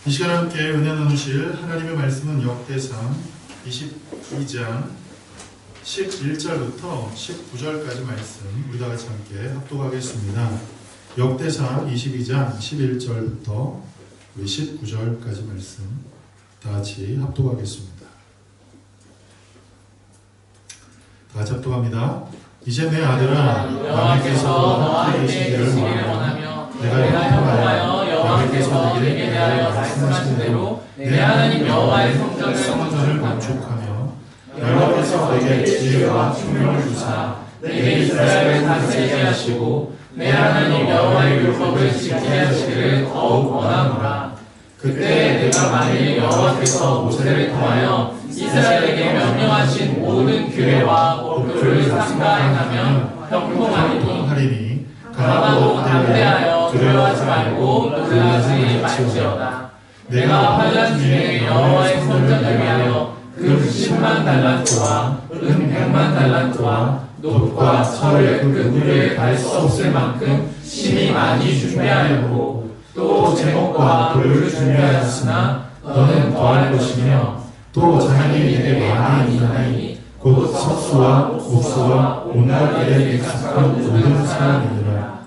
이 시간 함께 은혜 나누실 하나님의 말씀은 역대상 22장 11절부터 19절까지 말씀 우리 다 같이 함께 합독하겠습니다. 역대상 22장 11절부터 19절까지 말씀 다 같이 합독하겠습니다. 다 같이 합독합니다. 이제 내 아들아, 여호와께서 너와 함께 계시기를 원하며 내가 형통하여 여호와께서 너에게 대하여 말씀하신 대로 내 하나님 여호와의 성전을 건축하며 여호와께서 너에게 지혜와 총명을 주사 내게 이스라엘을 다스리게 하시고 내 하나님 여호와의 율법을 지키게 하시기를 더욱 원하노라. 그때 내가 만일 여호와께서 모세를 통하여 이스라엘에게 명령하신 모든 규례와 법도를 삼가 행하면 형통하리니 가나도 담대하여 두려워하지 말고 놀라지 말지어다. 내가 8년 중에 여호와의 성전을 위하여 금 10만 달란트와 은 100만 달란트와 놋과 철을 그 무게에 달 수 없을 만큼 심히 많이 준비하였고 또 제목과 돌을 준비하였으나 너는 더할 것이며 또 자기이 내게 많이 있나니 곧 석수와 옥수와 온갖 일에 익숙한 모든 사람이니라.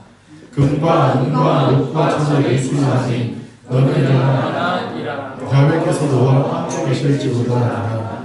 금과 은과 놋과 철을 수지하니 너는 일어나라. 야훼께서 너와 함께 계실지보다 알아.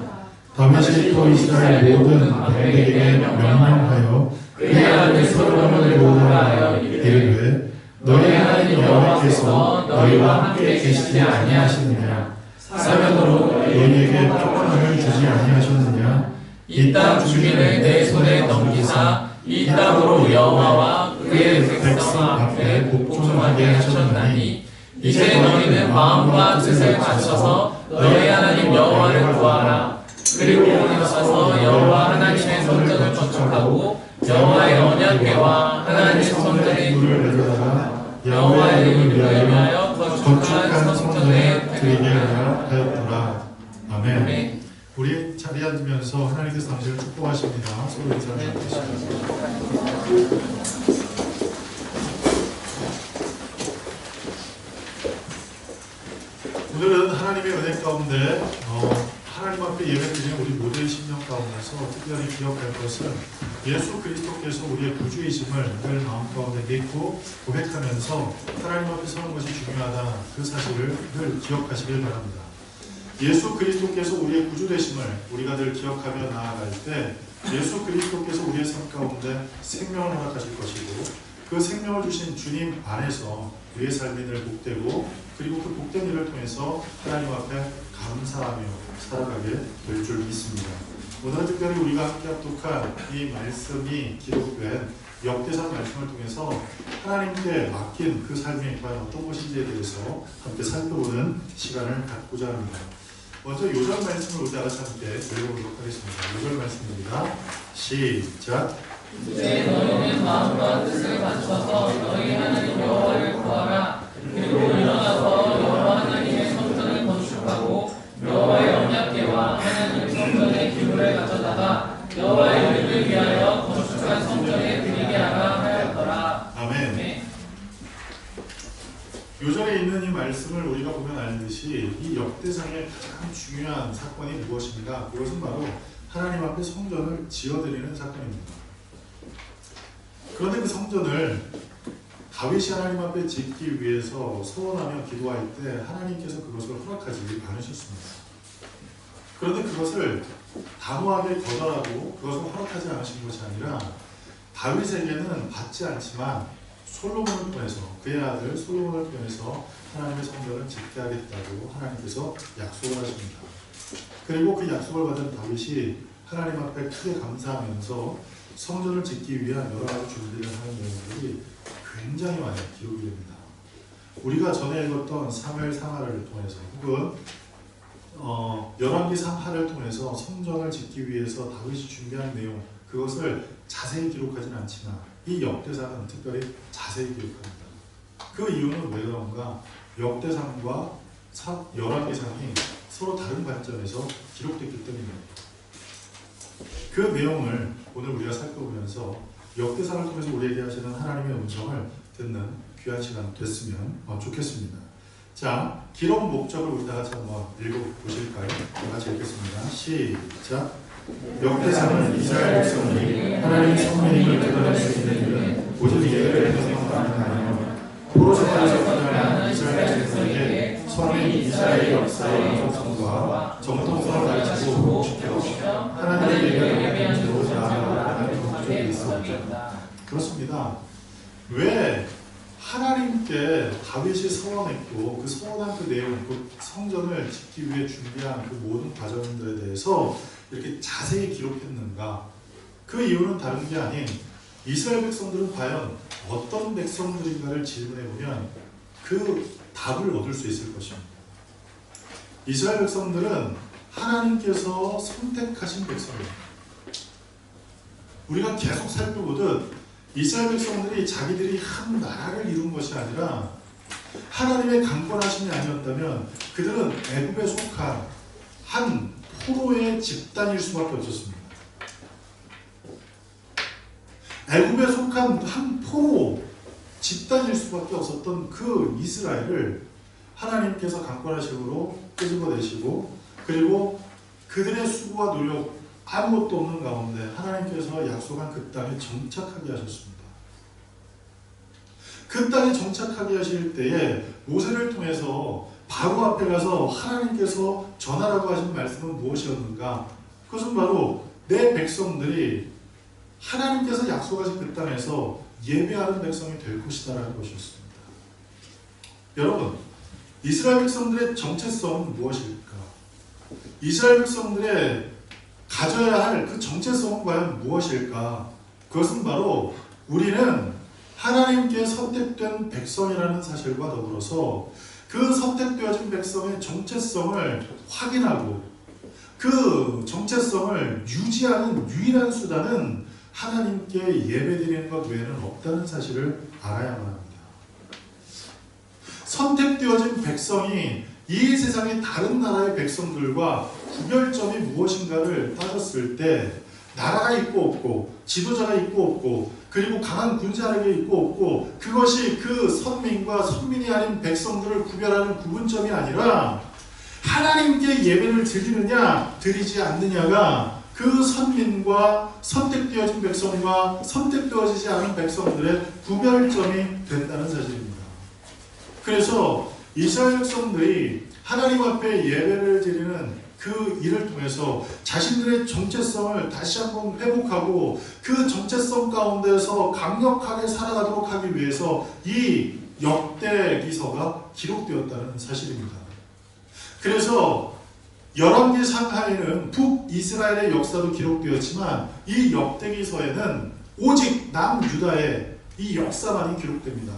다윗이 또 이스라엘 모든 백성에게 명령하여 그의 아들 솔로몬을 보호하여 이르되 너희 하나님 여호와께서 너희와 함께 계시지 아니하시느냐? 사면으로 너희에게 평안을 주지 아니하셨느냐? 이 땅 주민을 내 손에 넘기사 이 땅으로 여호와와 그의 백성 앞에 복종하게 하셨나니 이제 너희는 마음과 뜻을 맞춰서 너희 하나님 여호와를 구하라. 그리고 일어서서 여호와 하나님의 성전을 건축하고 여호와의 언약궤와 하나님의 성전의 물을 가져다가 여호와의 이름을 위하여 건축한 성전에 드리게 하였더라. 아멘. 우리 자리에 앉으면서 하나님께서 당신을 축복하십니다. 서로 인사를 나누시겠습니다. 오늘은 하나님의 은혜 가운데 하나님 앞에 예배드리는 우리 모두의 심령 가운데서 특별히 기억할 것은 예수 그리스도께서 우리의 구주이심을 늘 마음 가운데 믿고 고백하면서 하나님 앞에 서는 것이 중요하다. 그 사실을 늘 기억하시길 바랍니다. 예수 그리스도께서 우리의 구주 되심을 우리가 늘 기억하며 나아갈 때 예수 그리스도께서 우리의 삶 가운데 생명을 허락하실 것이고 그 생명을 주신 주님 안에서 우리의 삶이 늘 복되고 그리고 그 복된 일을 통해서 하나님 앞에 감사하며 살아가게 될 줄 믿습니다. 오늘 특별히 우리가 함께 합독한 이 말씀이 기록된 역대상 말씀을 통해서 하나님께 맡긴 그 삶이 과연 어떤 것인지에 대해서 함께 살펴보는 시간을 갖고자 합니다. 먼저 요절 말씀을 우리 다 같이 함께 읽어보도록 하겠습니다. 요절 말씀입니다. 시작. 이제 너희는 마음과 뜻을 맞춰서 너희 하나님 여호와를 구하라. 그리고 일어나서 여호와 하나님의 성전을 건축하고 여호와의 언약궤와 하나님의 성전의 기물을 가져다가 여호와의 이름을 위하여 건축한 성전에 드리게 하라 하였더라. 아멘. 네. 요절에 있는 이 말씀을 우리가 보면 알듯이 이 역대상의 가장 중요한 사건이 무엇인가? 그것은 바로 하나님 앞에 성전을 지어드리는 사건입니다. 그런데 그 성전을 다윗이 하나님 앞에 짓기 위해서 소원하며 기도할 때 하나님께서 그것을 허락하지 않으셨습니다. 그런데 그것을 단호하게 거절하고 그것을 허락하지 않으신 것이 아니라 다윗에게는 받지 않지만 솔로몬을 통해서 그의 아들 솔로몬을 통해서 하나님의 성전을 짓게 하겠다고 하나님께서 약속을 하십니다. 그리고 그 약속을 받은 다윗이 하나님 앞에 크게 감사하면서 성전을 짓기 위한 여러 가지 준비를 하는 내용들이 굉장히 많이 기록이 됩니다. 우리가 전에 읽었던 사무엘 상하를 통해서 혹은 열왕기 3하를 통해서 성전을 짓기 위해서 다윗이 준비한 내용 그것을 자세히 기록하지는 않지만 이 역대상은 특별히 자세히 기록합니다. 그 이유는 왜 그런가? 역대상과 열왕기상이 서로 다른 관점에서 기록됐기 때문입니다. 그 내용을 오늘 우리가 살펴보면서 역대상을 통해서 우리에게 하시는 하나님의 음성을 듣는 귀한 시간 됐으면 좋겠습니다. 자, 기록 목적을 우리 다 같이 한번 읽어보실까요? 다 같이 읽겠습니다. 시작. 역대상은 이스라엘 백성이 하나님의 성령님을 드러낼 수 있는 일은 오직 예배를 행성하는 아니요 포로 생활에서 끝나는 이스라엘 백성에게 성인 이스라엘 역사의 정통성과 정통성을 가르치고 지켜 하나님의 예배를 문제로 나아가는 목적이 있습니다. 그렇습니다. 왜 하나님께 다윗이 서원했고 그 서원한 그 내용, 그 성전을 짓기 위해 준비한 그 모든 과정들에 대해서 이렇게 자세히 기록했는가? 그 이유는 다른 게 아닌 이스라엘 백성들은 과연 어떤 백성들인가를 질문해보면 그 답을 얻을 수 있을 것입니다. 이스라엘 백성들은 하나님께서 선택하신 백성입니다. 우리가 계속 살펴보듯 이스라엘 백성들이 자기들이 한 나라를 이룬 것이 아니라 하나님의 강권하심이 아니었다면 그들은 애굽에 속한 한 포로의 집단일 수밖에 없었습니다. 애굽에 속한 한 포로 집단일 수밖에 없었던 그 이스라엘을 하나님께서 강권하심으로 끄집어내시고 그리고 그들의 수고와 노력 아무것도 없는 가운데 하나님께서 약속한 그 땅에 정착하게 하셨습니다. 그 땅에 정착하게 하실 때에 모세를 통해서 바로 앞에 가서 하나님께서 전하라고 하신 말씀은 무엇이었는가? 그것은 바로 내 백성들이 하나님께서 약속하신 그 땅에서 예배하는 백성이 될 것이다 라는 것이었습니다. 여러분, 이스라엘 백성들의 정체성은 무엇일까? 이스라엘 백성들의 가져야 할 그 정체성은 과연 무엇일까? 그것은 바로 우리는 하나님께 선택된 백성이라는 사실과 더불어서 그 선택되어진 백성의 정체성을 확인하고 그 정체성을 유지하는 유일한 수단은 하나님께 예배드리는 것 외에는 없다는 사실을 알아야만 합니다. 선택되어진 백성이 이 세상의 다른 나라의 백성들과 구별점이 무엇인가를 따졌을 때 나라가 있고 없고 지도자가 있고 없고 그리고 강한 군사력이 있고 없고 그것이 그 선민과 선민이 아닌 백성들을 구별하는 구분점이 아니라 하나님께 예배를 드리느냐 드리지 않느냐가 그 선민과 선택되어진 백성과 선택되어지지 않은 백성들의 구별점이 된다는 사실입니다. 그래서 이스라엘 백성들이 하나님 앞에 예배를 드리는 그 일을 통해서 자신들의 정체성을 다시 한번 회복하고 그 정체성 가운데서 강력하게 살아가도록 하기 위해서 이 역대기서가 기록되었다는 사실입니다. 그래서 열왕기상 하에는 북이스라엘의 역사도 기록되었지만 이 역대기서에는 오직 남유다의 이 역사만이 기록됩니다.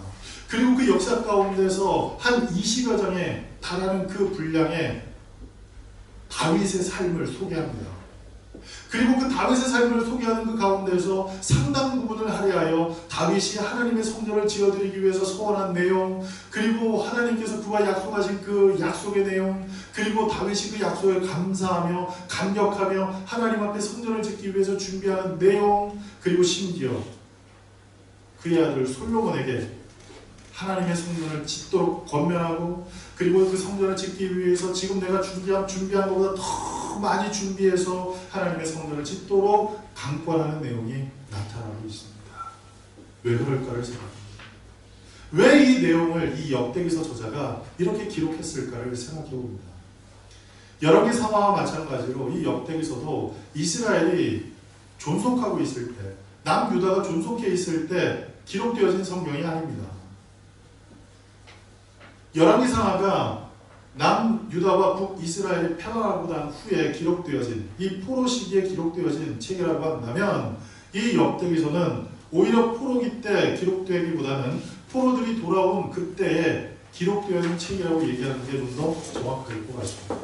그리고 그 역사 가운데서 한 20여 장에 달하는 그 분량의 다윗의 삶을 소개합니다. 그리고 그 다윗의 삶을 소개하는 그 가운데서 상당 부분을 할애하여 다윗이 하나님의 성전을 지어드리기 위해서 서원한 내용, 그리고 하나님께서 그와 약속하신 그 약속의 내용, 그리고 다윗이 그 약속에 감사하며 감격하며 하나님 앞에 성전을 짓기 위해서 준비하는 내용, 그리고 심지어 그의 아들 솔로몬에게 하나님의 성전을 짓도록 권면하고 그리고 그 성전을 짓기 위해서 지금 내가 준비한 것보다 더 많이 준비해서 하나님의 성전을 짓도록 강권하는 내용이 나타나고 있습니다. 왜 그럴까를 생각합니다. 왜 이 내용을 이 역대기서 저자가 이렇게 기록했을까를 생각해 봅니다. 열왕기상하와 마찬가지로 이 역대기서도 이스라엘이 존속하고 있을 때, 남유다가 존속해 있을 때 기록되어진 성경이 아닙니다. 열왕기상하가 남유다와 북이스라엘이 패망하고 난 후에 기록되어진 이 포로 시기에 기록되어진 책이라고 한다면 이 역대기서는 오히려 포로기 때 기록되기보다는 포로들이 돌아온 그때에 기록되어진 책이라고 얘기하는 게 좀 더 정확할 것 같습니다.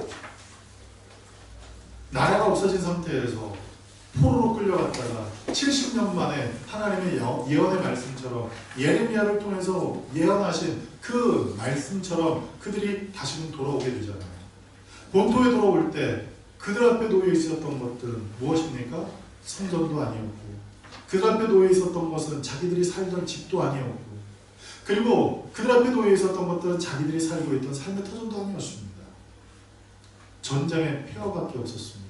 나라가 없어진 상태에서 포로로 끌려갔다가 70년 만에 하나님의 예언의 말씀처럼 예레미야를 통해서 예언하신 그 말씀처럼 그들이 다시금 돌아오게 되잖아요. 본토에 돌아올 때 그들 앞에 놓여 있었던 것들은 무엇입니까? 성전도 아니었고 그들 앞에 놓여 있었던 것은 자기들이 살던 집도 아니었고 그리고 그들 앞에 놓여 있었던 것들은 자기들이 살고 있던 삶의 터전도 아니었습니다. 전장의 폐허밖에 없었습니다.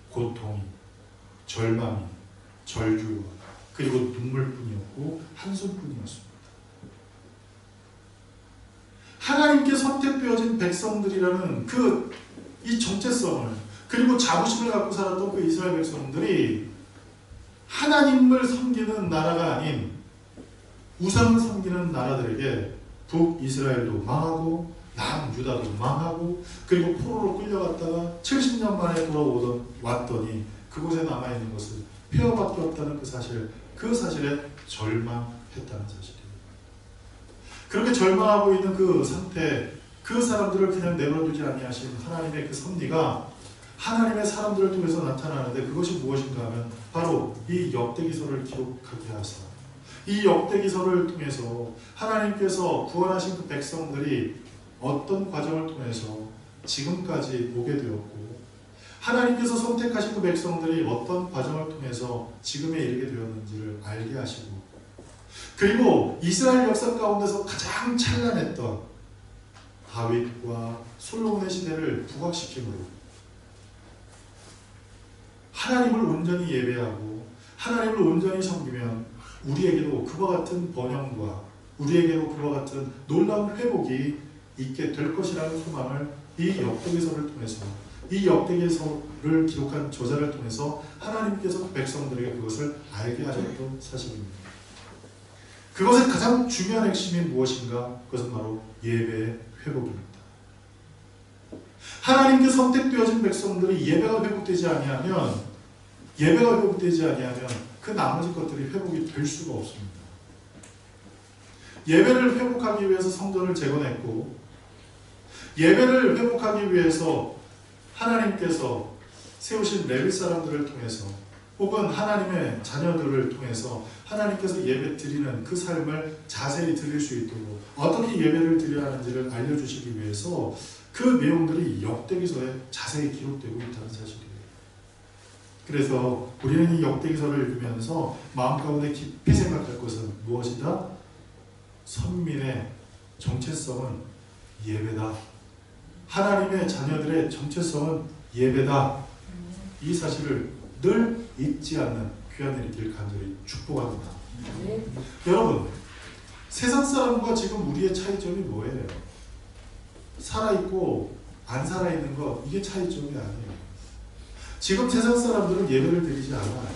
고통이, 절망이, 절규, 그리고 눈물뿐이었고 한숨뿐이었습니다. 하나님께 선택되어진 백성들이라는 이 정체성을, 그리고 자부심을 갖고 살았던 그 이스라엘 백성들이 하나님을 섬기는 나라가 아닌 우상을 섬기는 나라들에게 북이스라엘도 망하고 남유다도 망하고, 그리고 포로로 끌려갔다가 70년 만에 왔더니 그곳에 남아있는 것은 폐허밖에 없다는 그 사실에 절망했다는 사실이에요. 그렇게 절망하고 있는 그 상태, 그 사람들을 그냥 내버려두지 아니하신 하나님의 그 섭리가 하나님의 사람들을 통해서 나타나는데, 그것이 무엇인가 하면 바로 이 역대기서를 기록하게 하사, 이 역대기서를 통해서 하나님께서 구원하신 그 백성들이 어떤 과정을 통해서 지금까지 오게 되었고, 하나님께서 선택하신 그 백성들이 어떤 과정을 통해서 지금에 이르게 되었는지를 알게 하시고, 그리고 이스라엘 역사 가운데서 가장 찬란했던 다윗과 솔로몬의 시대를 부각시킴으로 하나님을 온전히 예배하고 하나님을 온전히 섬기면 우리에게도 그와 같은 번영과 우리에게도 그와 같은 놀라운 회복이 있게 될 것이라는 소망을 이 역대기서를 통해서, 이 역대기서를 기록한 저자를 통해서 하나님께서 백성들에게 그것을 알게 하셨던 사실입니다. 그것의 가장 중요한 핵심이 무엇인가? 그것은 바로 예배의 회복입니다. 하나님께 선택되어진 백성들이 예배가 회복되지 아니하면 그 나머지 것들이 회복이 될 수가 없습니다. 예배를 회복하기 위해서 성전을 재건했고, 예배를 회복하기 위해서 하나님께서 세우신 레위 사람들을 통해서, 혹은 하나님의 자녀들을 통해서 하나님께서 예배 드리는 그 삶을 자세히 드릴 수 있도록 어떻게 예배를 드려야 하는지를 알려주시기 위해서 그 내용들이 역대기서에 자세히 기록되고 있다는 사실이에요. 그래서 우리는 이 역대기서를 읽으면서 마음 가운데 깊이 생각할 것은 무엇이다? 선민의 정체성은 예배다. 하나님의 자녀들의 정체성은 예배다. 이 사실을 늘 잊지 않는 귀한 일이 길 간절히 축복합니다. 여러분, 세상 사람과 지금 우리의 차이점이 뭐예요? 살아있고 안 살아있는 것, 이게 차이점이 아니에요. 지금 세상 사람들은 예배를 드리지 않아요.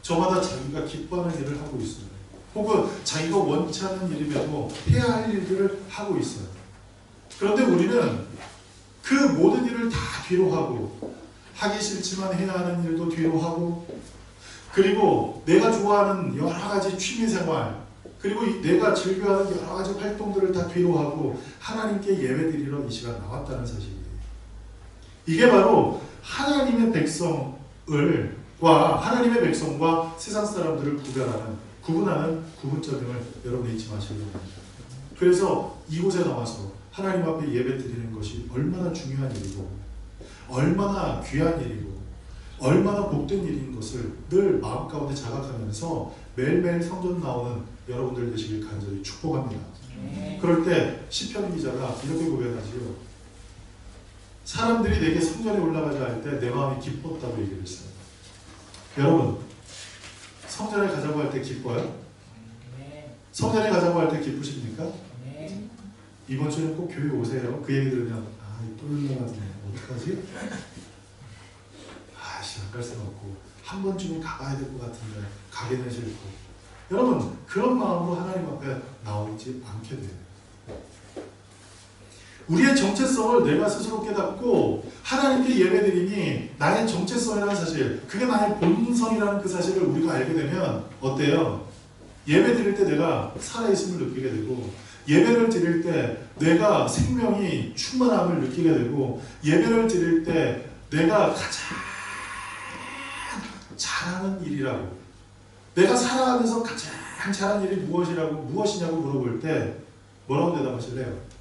저마다 자기가 기뻐하는 일을 하고 있어요. 혹은 자기가 원치 않는 일임에도 해야 할 일들을 하고 있어요. 그런데 우리는 그 모든 일을 다 뒤로 하고, 하기 싫지만 해야 하는 일도 뒤로 하고, 그리고 내가 좋아하는 여러 가지 취미생활, 그리고 내가 즐겨하는 여러 가지 활동들을 다 뒤로 하고 하나님께 예배드리러 이 시간 나왔다는 사실이에요. 이게 바로 하나님의 백성과 세상 사람들을 구분하는 구분점임을 여러분 잊지 마시려고 합니다. 그래서 이곳에 나와서 하나님 앞에 예배 드리는 것이 얼마나 중요한 일이고, 얼마나 귀한 일이고, 얼마나 복된 일인 것을 늘 마음 가운데 자각하면서 매일매일 성전 나오는 여러분들 되시길 간절히 축복합니다. 그럴 때 시편 기자가 이렇게 고백하지요. 사람들이 내게 성전에 올라가자 할 때 내 마음이 기뻤다고 얘기를 했어요. 여러분, 성전에 가자고 할 때 기뻐요? 성전에 가자고 할 때 기쁘십니까? 이번 주는 꼭 교회 오세요. 그 얘기 들으면 또 올라가네. 어떡하지? 안 갈 수가 없고, 한 번쯤은 가봐야 될 것 같은데 가기는 싫고. 여러분, 그런 마음으로 하나님 앞에 나오지 않게 돼요. 우리의 정체성을 내가 스스로 깨닫고 하나님께 예배드리니 나의 정체성이라는 사실, 그게 나의 본성이라는 그 사실을 우리가 알게 되면 어때요? 예배드릴 때 내가 살아있음을 느끼게 되고, 예배를 드릴 때 내가 생명이 충만함을 느끼게 되고, 예배를 드릴 때 내가 가장 잘하는 일이라고, 내가 살아가면서 가장 잘하는 일이 무엇이냐고 물어볼 때 뭐라고 대답하실래요?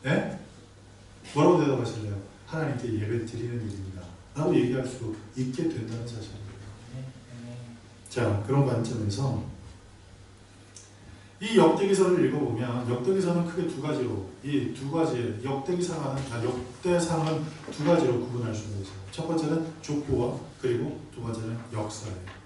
네? 뭐라고 대답하실래요? 하나님께 예배 드리는 일입니다 라고 얘기할 수 있게 된다는 사실입니다. 자, 그런 관점에서 이 역대기서를 읽어보면 역대기서는 크게 두 가지로 이 두 가지 역대상은 두 가지로 구분할 수가 있어요. 첫 번째는 족보와 그리고 두 번째는 역사예요.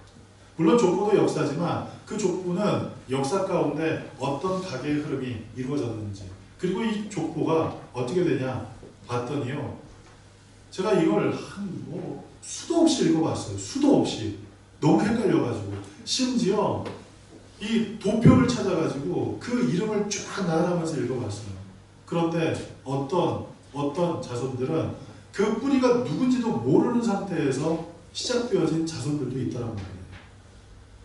물론 족보도 역사지만 그 족보는 역사 가운데 어떤 각의 흐름이 이루어졌는지 그리고 이 족보가 어떻게 되냐 봤더니요. 제가 이걸 수도 없이 읽어봤어요. 수도 없이. 너무 헷갈려가지고 심지어 이 도표를 찾아가지고 그 이름을 쫙 나열하면서 읽어봤어요. 그런데 어떤 자손들은 그 뿌리가 누군지도 모르는 상태에서 시작되어진 자손들도 있다는 거예요.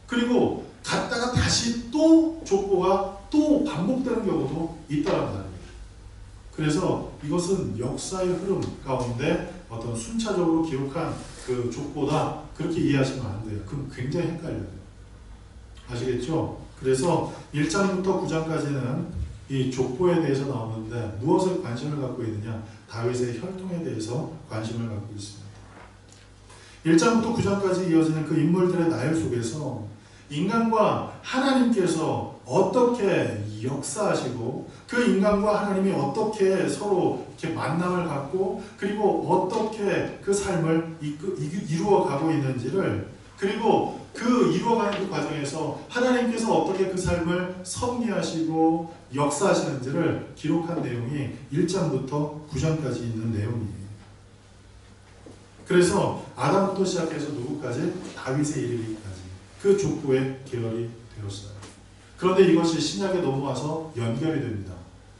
그리고 갔다가 다시 또 족보가 또 반복되는 경우도 있다는 말이에요. 그래서 이것은 역사의 흐름 가운데 어떤 순차적으로 기록한 그 족보다 그렇게 이해하시면 안 돼요. 그럼 굉장히 헷갈려요. 아시겠죠? 그래서 1장부터 9장까지는 이 족보에 대해서 나오는데 무엇에 관심을 갖고 있느냐? 다윗의 혈통에 대해서 관심을 갖고 있습니다. 1장부터 9장까지 이어지는 그 인물들의 나열 속에서 인간과 하나님께서 어떻게 역사하시고 그 인간과 하나님이 어떻게 서로 이렇게 만남을 갖고 그리고 어떻게 그 삶을 이루어가고 있는지를 그리고 그 이루어가는 그 과정에서 하나님께서 어떻게 그 삶을 섭리하시고 역사하시는지를 기록한 내용이 1장부터 9장까지 있는 내용이에요. 그래서 아담부터 시작해서 누구까지? 다윗에 이르기까지 그 족보의 계열이 되었어요. 그런데 이것이 신약에 넘어와서 연결이 됩니다.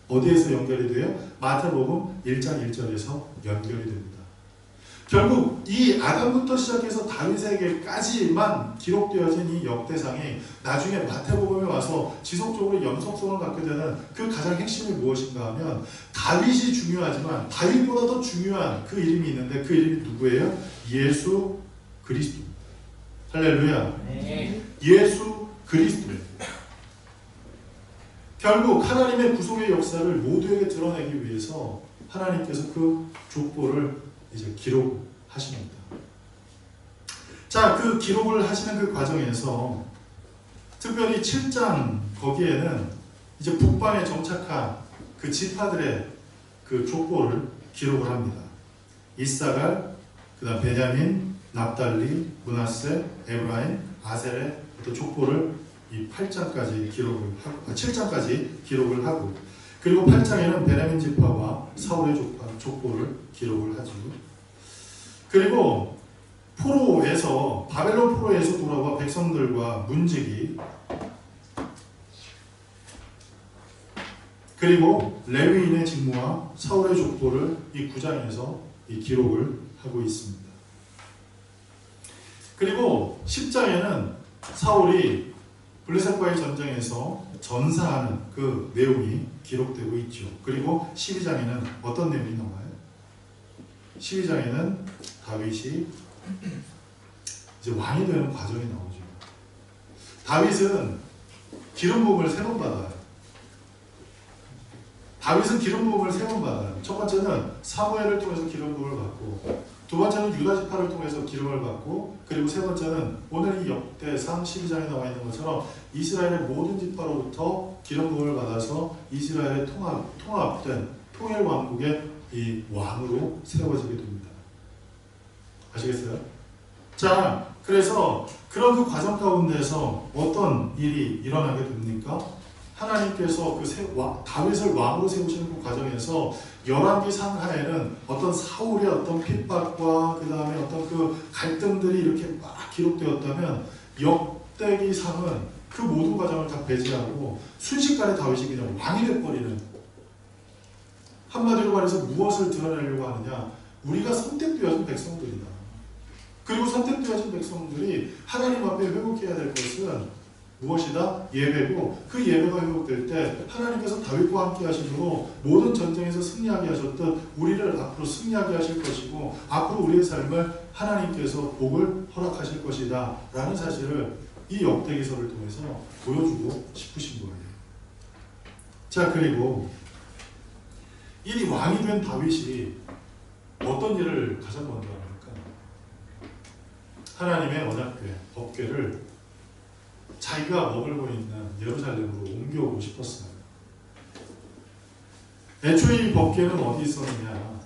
어디에서 연결이 돼요? 마태복음 1장 1절에서 연결이 됩니다. 결국 이 아담부터 시작해서 다윗에게까지만 기록되어진 이 역대상이 나중에 마태복음에 와서 지속적으로 연속성을 갖게 되는 그 가장 핵심이 무엇인가 하면 다윗이 중요하지만 다윗보다 더 중요한 그 이름이 있는데 그 이름이 누구예요? 예수 그리스도. 할렐루야. 네. 예수 그리스도. 결국 하나님의 구속의 역사를 모두에게 드러내기 위해서 하나님께서 그 족보를 이제 기록하십니다. 자, 그 기록을 하시는 그 과정에서 특별히 7장 거기에는 이제 북방에 정착한 그 지파들의 그 족보를 기록을 합니다. 이사갈, 그다음 베냐민, 납달리, 므낫세, 에브라임, 아셀의 어떤 족보를 이 8장까지 기록을 하고 7장까지 기록을 하고 그리고 8장에는 베냐민 지파와 사울의 족보를 기록을 하죠. 그리고 포로에서 바벨론 포로에서 돌아와 백성들과 문지기 그리고 레위인의 직무와 사울의 족보를 이 9장에서 이 기록을 하고 있습니다. 그리고 10장에는 사울이 블레셋과의 전쟁에서 전사하는 그 내용이 기록되고 있죠. 그리고 12장에는 어떤 내용이 나와요? 12장에는 다윗이 이제 왕이 되는 과정이 나오죠. 다윗은 기름 부음을 3번 받아요. 다윗은 기름 부음을 3번 받아요. 첫 번째는 사무엘을 통해서 기름 부음을 받고 두 번째는 유다 지파를 통해서 기름을 받고 그리고 세 번째는 오늘 이 역대상 12장에 나와 있는 것처럼 이스라엘의 모든 지파로부터 기름 부음을 받아서 이스라엘의 통합된 통일 왕국의 이 왕으로 세워지게 됩니다. 아시겠어요? 자, 그래서 그런 그 과정 가운데서 어떤 일이 일어나게 됩니까? 하나님께서 다윗을 왕으로 세우시는 그 과정에서 열왕기 상하에는 어떤 사울의 어떤 핍박과 그 다음에 어떤 그 갈등들이 이렇게 막 기록되었다면 역대기 상은 그 모든 과정을 다 배제하고 순식간에 다윗이 그냥 왕이 돼버리는, 한마디로 말해서 무엇을 드러내려고 하느냐? 우리가 선택되어진 백성들이다. 그리고 선택되어진 백성들이 하나님 앞에 회복해야 될 것은 무엇이다? 예배고, 그 예배가 회복될 때 하나님께서 다윗과 함께 하심으로 모든 전쟁에서 승리하게 하셨듯 우리를 앞으로 승리하게 하실 것이고 앞으로 우리의 삶을 하나님께서 복을 허락하실 것이다 라는 사실을 이 역대기서를 통해서 보여주고 싶으신 거예요. 자, 그리고 이 왕이 된 다윗이 어떤 일을 가장 먼저 합니까? 하나님의 언약궤, 법궤를 자기가 머물고 있는 예루살렘으로 옮겨오고 싶었어요. 애초에 이 법궤는 어디 있었느냐?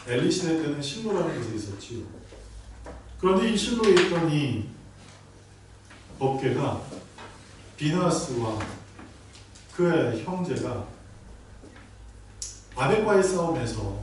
엘리 시대 때는 실로라는 곳에 있었지요. 그런데 이 실로에 있던 이 법궤가 비느하스와 그의 형제가 아벡과의 싸움에서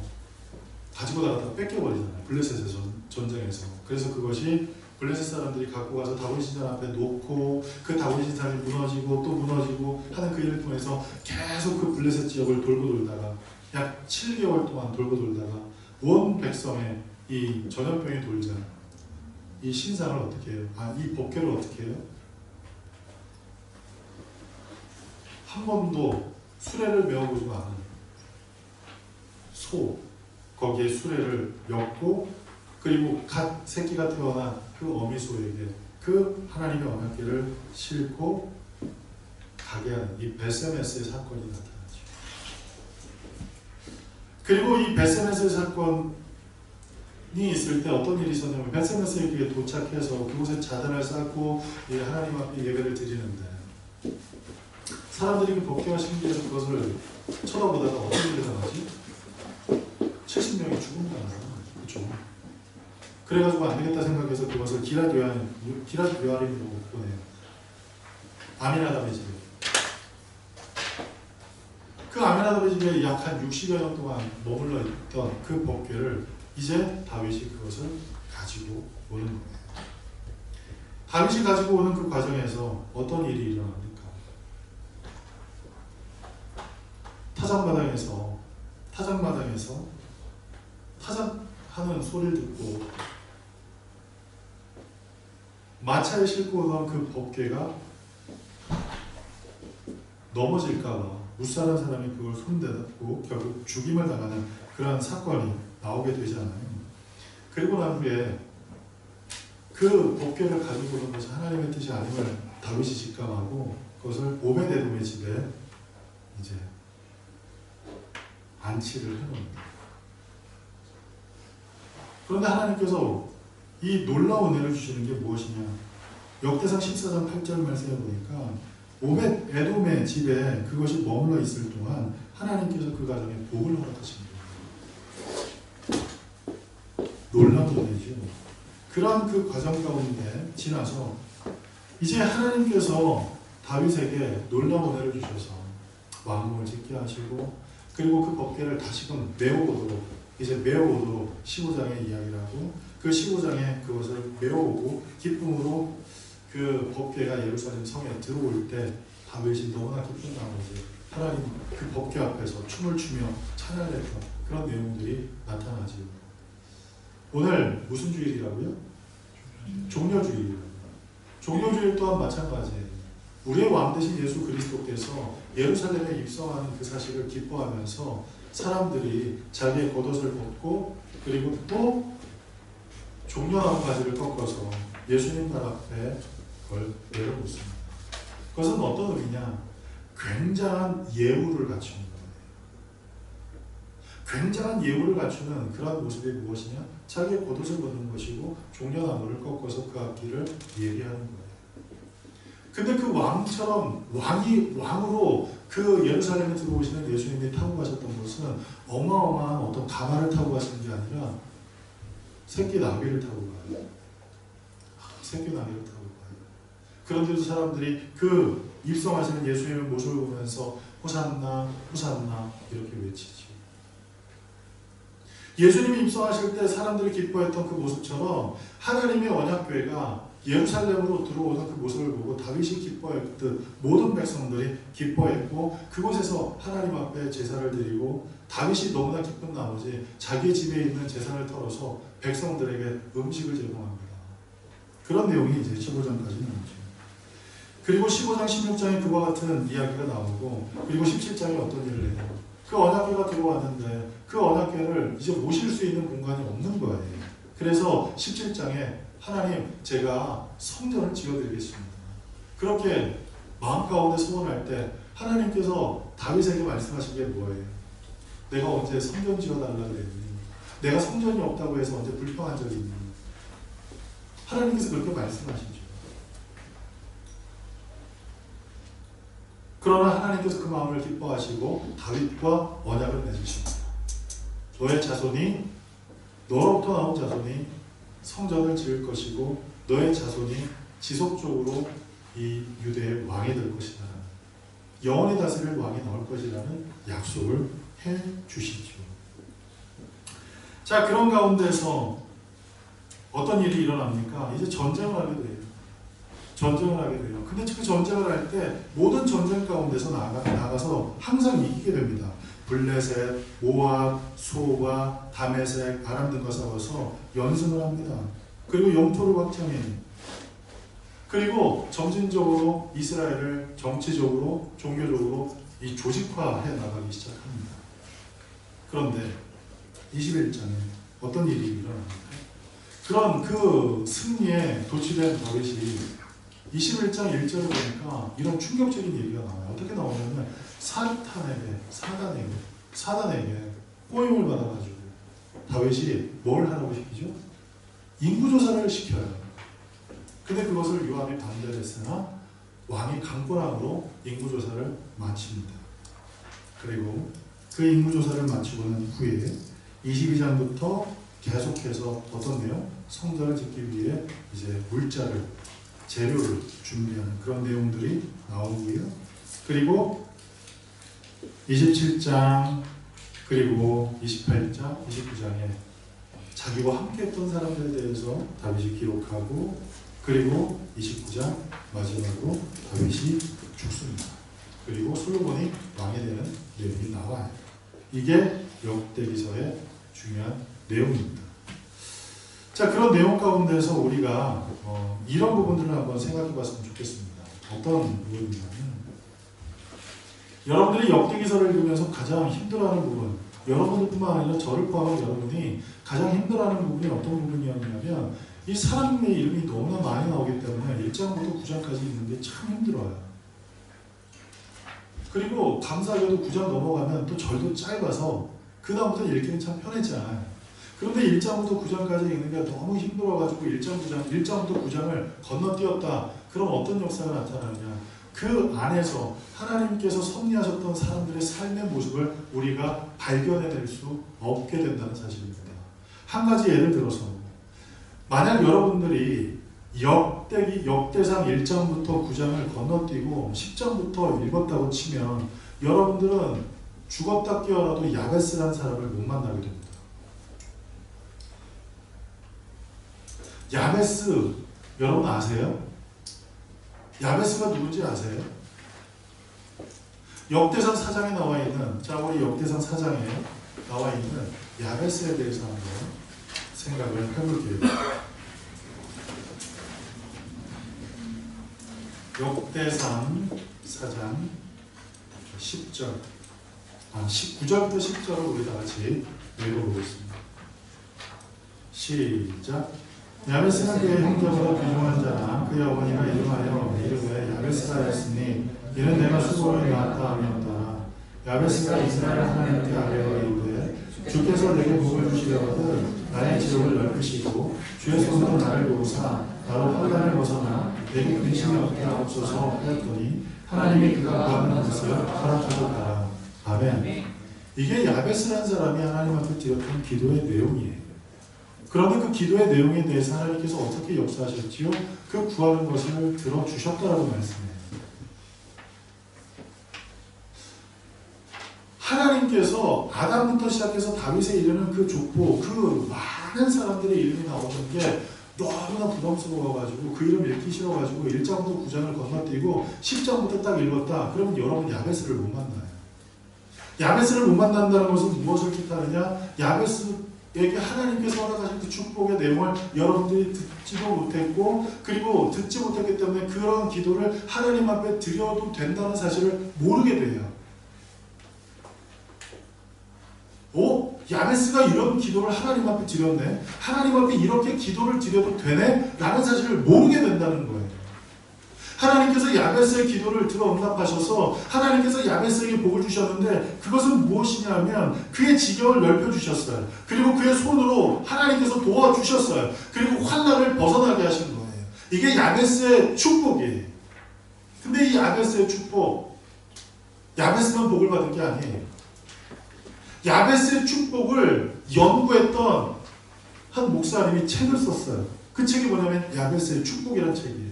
가지고 나갔다가 뺏겨버리잖아요. 블레셋의 전쟁에서. 그래서 그것이 블레셋 사람들이 갖고 가서 다윗 신전 앞에 놓고 그 다윗 신전이 무너지고 또 무너지고 하는 그 일을 통해서 계속 그 블레셋 지역을 돌고 돌다가 약 7개월 동안 돌고 돌다가 온 백성의 이 전염병이 돌자 이 신상을 어떻게 해요? 이 법궤를 어떻게 해요? 한 번도 수레를 메어보지 않은 소 거기에 수레를 엮고 그리고 갓 새끼가 태어난 그 어미소에게 그 하나님의 언약궤를 싣고 가게 하는 이 벳세메스의 사건이 나타나죠. 그리고 이 벳세메스의 사건이 있을 때 어떤 일이 있었냐면 벳세메스에 도착해서 그곳에 자단을 쌓고 하나님 앞에 예배를 드리는데 사람들이 그 법궤와 신기해서 그것을 쳐다보다가 어떤 일이 일어나지? 70명이 죽는다는 거예요. 그렇죠? 그래가지고 안 되겠다 생각해서 그것을 기랏 요아림으로 보내요. 아미나답의 집에. 그 아미나답의 집에 약 한 60여 년 동안 머물러 있던 그 법궤를 이제 다윗이 그것을 가지고 오는 거예요. 다윗이 가지고 오는 그 과정에서 어떤 일이 일어납니까? 타작마당에서 타작하는 소리를 듣고 마차에 싣고 오던 그 법궤가 넘어질까봐 무사한 사람이 그걸 손대고 결국 죽임을 당하는 그러한 사건이 나오게 되잖아요. 그리고 난 후에 그 법궤를 가지고 오는 것이 하나님의 뜻이 아님을 다윗이 직감하고 그것을 오베데돔의 집에 이제 안치를 해놓습니다. 그런데 하나님께서 이 놀라운 은혜를 주시는 게 무엇이냐? 역대상 14장 8절 말씀에 보니까 오벳에돔의 집에 그것이 머물러 있을 동안 하나님께서 그 가정에 복을 허락하신 거예요. 놀라운 은혜죠. 그러한 그 과정 가운데 지나서 이제 하나님께서 다윗에게 놀라운 은혜를 주셔서 왕궁을 짓게 하시고 그리고 그 법궤를 다시금 메어오도록 15장의 이야기를 하고 그 15장에 그것을 메어오고 기쁨으로 그 법궤가 예루살렘 성에 들어올 때 다윗이 너무나 기쁜 나머지 하나님 그 법궤 앞에서 춤을 추며 찬양을 했던 그런 내용들이 나타나지요. 오늘 무슨 주일이라고요? 종려주일. 종려주일 또한 마찬가지예요. 우리의 왕 되신 예수 그리스도께서 예루살렘에 입성하는 그 사실을 기뻐하면서 사람들이 자기의 겉옷을 벗고 그리고 또 종려나무 가지를 꺾어서 예수님 발 앞에 그걸 내려놓습니다. 그것은 어떤 의미냐? 굉장한 예우를 갖추는 거예요. 굉장한 예우를 갖추는 그런 모습이 무엇이냐? 자기의 겉옷을 벗는 것이고 종려나무를 꺾어서 그 앞길을 예비하는 거예요. 근데 그 왕처럼 왕으로 그 예루살렘에 들어오시는 예수님이 타고 가셨던 것은 어마어마한 어떤 가마를 타고 가시는 게 아니라 새끼 나귀를 타고 가요. 새끼 나귀를 타고 가요. 그런데도 사람들이 그 입성하시는 예수님의 모습을 보면서 호산나 호산나 이렇게 외치죠. 예수님이 입성하실 때 사람들이 기뻐했던 그 모습처럼 하나님의 언약궤가 예루살렘으로 들어오는 그 모습을 보고 다윗이 기뻐했듯 모든 백성들이 기뻐했고 그곳에서 하나님 앞에 제사를 드리고 다윗이 너무나 기쁜 나머지 자기 집에 있는 제사를 털어서 백성들에게 음식을 제공합니다. 그런 내용이 이제 15장까지 나오죠. 그리고 15장, 16장에 그와 같은 이야기가 나오고 그리고 17장에 어떤 일을 해요? 그 언약궤가 들어왔는데 그 언약궤를 이제 모실 수 있는 공간이 없는 거예요. 그래서 17장에 하나님 제가 성전을 지어드리겠습니다. 그렇게 마음 가운데 소원할 때 하나님께서 다윗에게 말씀하신 게 뭐예요? 내가 언제 성전 지어달라고 그랬니? 내가 성전이 없다고 해서 언제 불평한 적이 있니? 하나님께서 그렇게 말씀하시죠. 그러나 하나님께서 그 마음을 기뻐하시고 다윗과 언약을 맺으십니다. 너의 자손이, 너로부터 나온 자손이 성전을 지을 것이고 너의 자손이 지속적으로 이 유대의 왕이 될 것이다. 영원히 다스릴 왕이 나올 것이라는 약속을 해 주시죠. 자, 그런 가운데서 어떤 일이 일어납니까? 이제 전쟁을 하게 돼요. 전쟁을 하게 돼요. 근데 그 전쟁을 할 때 모든 전쟁 가운데서 나가서 항상 이기게 됩니다. 블레셋, 모압, 소바, 다메섹, 아람 등과 싸워서 연승을 합니다. 그리고 영토를 확장해요. 그리고 점진적으로 이스라엘을 정치적으로, 종교적으로 이 조직화해 나가기 시작합니다. 그런데 21장에 어떤 일이 일어납니까? 그런 그 승리에 도취된 다윗이 21장 1절을 보니까 이런 충격적인 얘기가 나와요. 어떻게 나오냐면 사단에게 꼬임을 받아가지고 다윗이 뭘 하라고 시키죠? 인구조사를 시켜요. 근데 그것을 요압이 반대를 했으나 왕이 강권함으로 인구조사를 마칩니다. 그리고 그 인구조사를 마치고 난 후에 22장부터 계속해서 어떤 내용? 성전을 짓기 위해 이제 물자를, 재료를 준비하는 그런 내용들이 나오고요. 그리고 27장 그리고 28장, 29장에 자기와 함께 했던 사람들에 대해서 다윗이 기록하고 그리고 29장 마지막으로 다윗이 죽습니다. 그리고 솔로몬이 왕이 되는 내용이 나와요. 이게 역대기서의 중요한 내용입니다. 자, 그런 내용 가운데서 우리가 이런 부분들을 한번 생각해 봤으면 좋겠습니다. 어떤 부분이냐면 여러분들이 역대기서를 읽으면서 가장 힘들어하는 부분, 여러분들뿐만 아니라 저를 포함한 여러분이 가장 힘들어하는 부분이 어떤 부분이었냐면 이 사람의 이름이 너무나 많이 나오기 때문에 1장부터 9장까지 읽는 게 참 힘들어요. 그리고 감사하게도 9장 넘어가면 또 절도 짧아서 그 다음부터 읽기는 참 편해지잖아요. 그런데 1장부터 9장까지 읽는 게 너무 힘들어가지고 1장부터 9장을 건너뛰었다. 그럼 어떤 역사가 나타나느냐? 그 안에서 하나님께서 섭리하셨던 사람들의 삶의 모습을 우리가 발견해낼 수 없게 된다는 사실입니다. 한 가지 예를 들어서 만약 여러분들이 역대상 1장부터 9장을 건너뛰고 10장부터 읽었다고 치면 여러분들은 죽었다 깨어나도 야베스라는 사람을 못 만나게 됩니다. 야베스 여러분 아세요? 야베스가 누군지 아세요? 역대상 4장에 나와 있는, 자, 우리 역대상 4장에 나와 있는 야베스에 대해서 한번 생각을 해볼게요. 역대상 4장 10절, 9절부터 10절을 우리 다 같이 읽어보겠습니다. 시작. 야베스는 그의 형제보다 귀중한 자나 그의 어머니가 이름하여 이름에 야베스라였으니 이는 내가 수고를 낳았다 하였다. 야베스가 이스라엘 하나님께 아뢰어 이르되 주께서 내게 복을 주시려거든 나의 지옥을 넓히시고 주의 손으로 나를 도우사 나로 환난을 벗어나 내게 근심이 없게 하옵소서 하였더니 하나님이 그가 구하는 것을 허락하셨다. 아멘. 이게 야베스라는 사람이 하나님 앞에 드렸던 기도의 내용이에요. 그런데 그 기도의 내용에 대해서 하나님께서 어떻게 역사하셨지요? 그 구하는 것을 들어주셨다라고 말씀해요. 하나님께서 아담부터 시작해서 다윗에 이르는 그 족보, 그 많은 사람들의 이름이 나오는 게 너무나 부담스러워가지고 그 이름 읽기 싫어가지고 1장부터 9장을 건너뛰고 10장부터 딱 읽었다. 그러면 여러분 야베스를 못 만나요. 야베스를 못 만난다는 것은 무엇을 뜻하느냐? 야베스에게 하나님께서 허락하신 그 축복의 내용을 여러분들이 듣지도 못했고 그리고 듣지 못했기 때문에 그런 기도를 하나님 앞에 드려도 된다는 사실을 모르게 돼요. 야베스가 이런 기도를 하나님 앞에 드렸네. 하나님 앞에 이렇게 기도를 드려도 되네? 라는 사실을 모르게 된다는 거예요. 하나님께서 야베스의 기도를 들어 응답하셔서 하나님께서 야베스에게 복을 주셨는데 그것은 무엇이냐면 그의 지경을 넓혀주셨어요. 그리고 그의 손으로 하나님께서 도와주셨어요. 그리고 환난을 벗어나게 하신 거예요. 이게 야베스의 축복이에요. 근데 이 야베스의 축복, 야베스만 복을 받은 게 아니에요. 야베스의 축복을 연구했던 한 목사님이 책을 썼어요. 그 책이 뭐냐면 야베스의 축복이라는 책이에요.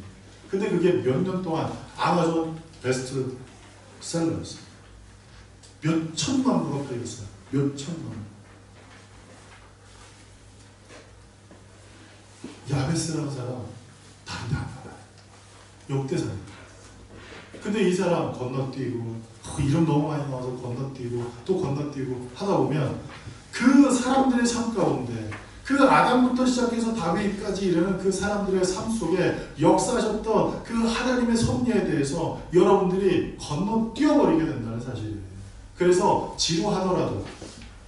근데 그게 몇 년 동안 아마존 베스트셀러였어요. 몇 천만 부가 팔렸어요. 몇 천만 부. 야베스라는 사람 다른 데안 나와요. 역대사입니다. 근데 이 사람 건너뛰고 이름 너무 많이 나와서 건너뛰고 또 건너뛰고 하다 보면 그 사람들의 삶 가운데 그 아담부터 시작해서 다윗까지 이르는 그 사람들의 삶 속에 역사하셨던 그 하나님의 섭리에 대해서 여러분들이 건너뛰어버리게 된다는 사실이에요. 그래서 지루하더라도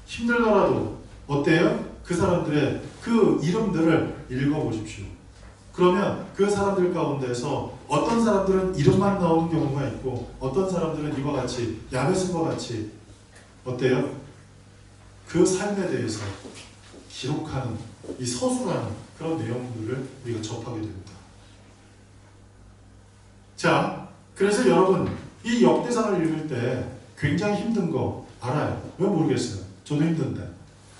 힘들더라도 어때요? 그 사람들의 그 이름들을 읽어보십시오. 그러면 그 사람들 가운데서 어떤 사람들은 이름만 나오는 경우가 있고 어떤 사람들은 이와 같이 야베스와 같이 어때요? 그 삶에 대해서 기록하는 이 서술하는 그런 내용들을 우리가 접하게 됩니다. 자, 그래서 여러분 이 역대상을 읽을 때 굉장히 힘든 거 알아요. 왜 모르겠어요. 저도 힘든데.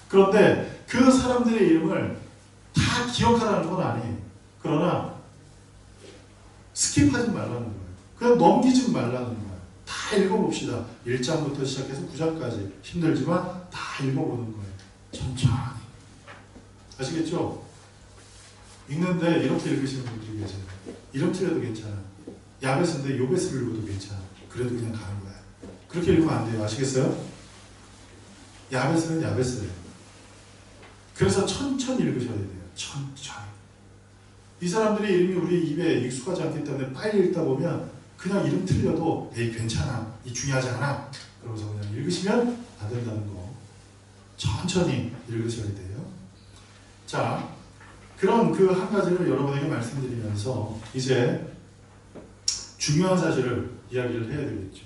그런데 그 사람들의 이름을 다 기억하라는 건 아니에요. 그러나 스킵하지 말라는 거예요. 그냥 넘기지 말라는 거예요. 다 읽어봅시다. 1장부터 시작해서 9장까지 힘들지만 다 읽어보는 거예요. 천천히. 아시겠죠? 읽는데 이렇게 읽으시는 분들이 계세요. 이름 틀려도 괜찮아요. 야베스인데 요베스를 읽어도 괜찮아요. 그래도 그냥 가는 거예요. 그렇게 읽으면 안 돼요. 아시겠어요? 야베스는 야베스예요. 그래서 천천히 읽으셔야 돼요. 천천히. 이 사람들의 이름이 우리 입에 익숙하지 않기 때문에 빨리 읽다 보면 그냥 이름 틀려도 에이 괜찮아. 이 중요하지 않아. 그러면서 그냥 읽으시면 안 된다는 거. 천천히 읽으셔야 돼요. 자, 그런 그 한 가지를 여러분에게 말씀드리면서 이제 중요한 사실을 이야기를 해야 되겠죠.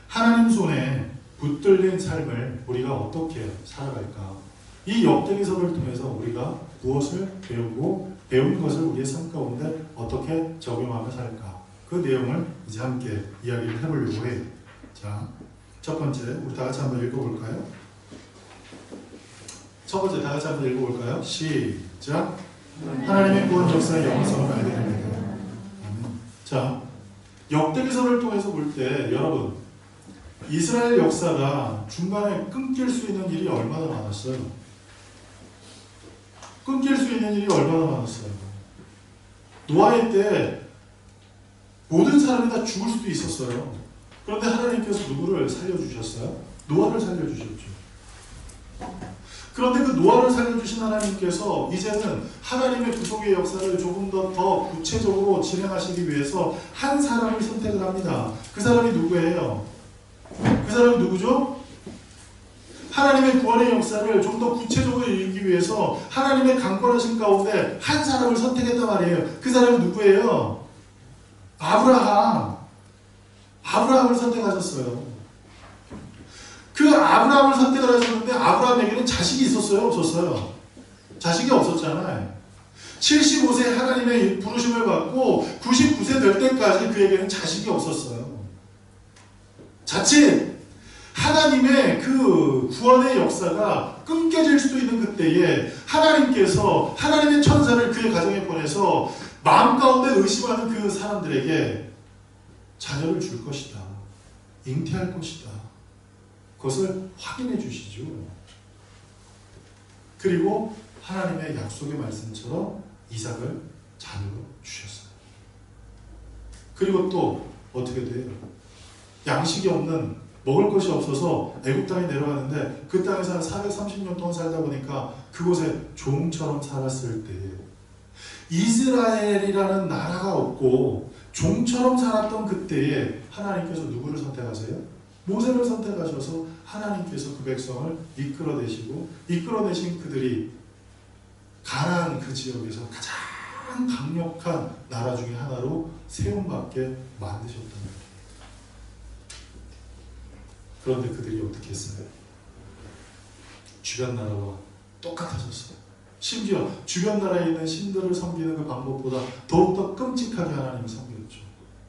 하나님 손에 붙들린 삶을 우리가 어떻게 살아갈까? 이 역대기서를 통해서 우리가 무엇을 배우고 배운 것을 우리의 삶 가운데 어떻게 적용하며 살까? 그 내용을 이제 함께 이야기를 해보려고 해요. 자, 첫 번째 우리 다 같이 한번 읽어볼까요? 첫 번째 다 같이 한번 읽어볼까요? 시작. 하나님의 구원 역사의 영성을 알게 됩니다. 자, 역대기서를 통해서 볼 때 여러분 이스라엘 역사가 중간에 끊길 수 있는 일이 얼마나 많았어요? 끊길 수 있는 일이 얼마나 많았어요? 노아의 때 모든 사람이 다 죽을 수도 있었어요. 그런데 하나님께서 누구를 살려주셨어요? 노아를 살려주셨죠. 그런데 그 노아를 살려주신 하나님께서 이제는 하나님의 구속의 역사를 조금 더 구체적으로 진행하시기 위해서 한 사람을 선택을 합니다. 그 사람이 누구예요? 그 사람이 누구죠? 하나님의 구원의 역사를 좀 더 구체적으로 읽기 위해서 하나님의 강권하신 가운데 한 사람을 선택했단 말이에요. 그 사람이 누구예요? 아브라함을 선택하셨어요. 그 아브라함을 선택을 하셨는데 아브라함에게는 자식이 있었어요? 없었어요? 자식이 없었잖아요. 75세 하나님의 부르심을 받고 99세 될 때까지 그에게는 자식이 없었어요. 자칫 하나님의 그 구원의 역사가 끊겨질 수도 있는 그때에 하나님께서 하나님의 천사를 그의 가정에 보내서 마음 가운데 의심하는 그 사람들에게 자녀를 줄 것이다. 잉태할 것이다. 그것을 확인해 주시죠. 그리고 하나님의 약속의 말씀처럼 이삭을 자녀로 주셨어요. 그리고 또 어떻게 돼요? 양식이 없는 먹을 것이 없어서 애굽 땅에 내려가는데 그 땅에서 한 430년 동안 살다 보니까 그곳에 종처럼 살았을 때 이스라엘이라는 나라가 없고 종처럼 살았던 그때에 하나님께서 누구를 선택하세요? 모세를 선택하셔서 하나님께서 그 백성을 이끌어내신 그들이 가나안 그 지역에서 가장 강력한 나라 중에 하나로 세움받게 만드셨던 거예요. 그런데 그들이 어떻게 했어요? 주변 나라와 똑같아졌어요. 심지어 주변 나라에 있는 신들을 섬기는 그 방법보다 더욱더 끔찍하게 하나님을 섬겼죠.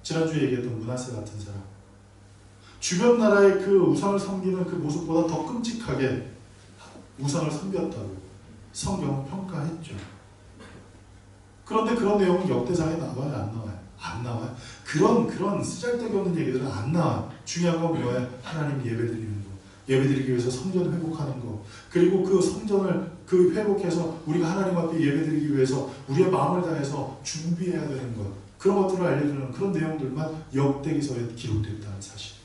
지난주에 얘기했던 므낫세 같은 사람. 주변 나라의 그 우상을 섬기는 그 모습보다 더 끔찍하게 우상을 섬겼다고 성경은 평가했죠. 그런데 그런 내용은 역대상에 나와요? 안 나와요? 안 나와요. 그런 쓰잘데기 없는 얘기들은 안 나와요. 중요한 건 뭐예요? 하나님 예배드리는 거. 예배드리기 위해서 성전 회복하는 거. 그리고 그 성전을 회복해서 우리가 하나님 앞에 예배드리기 위해서 우리의 마음을 다해서 준비해야 되는 것. 그런 것들을 알려주는 그런 내용들만 역대기서에 기록됐다는 사실.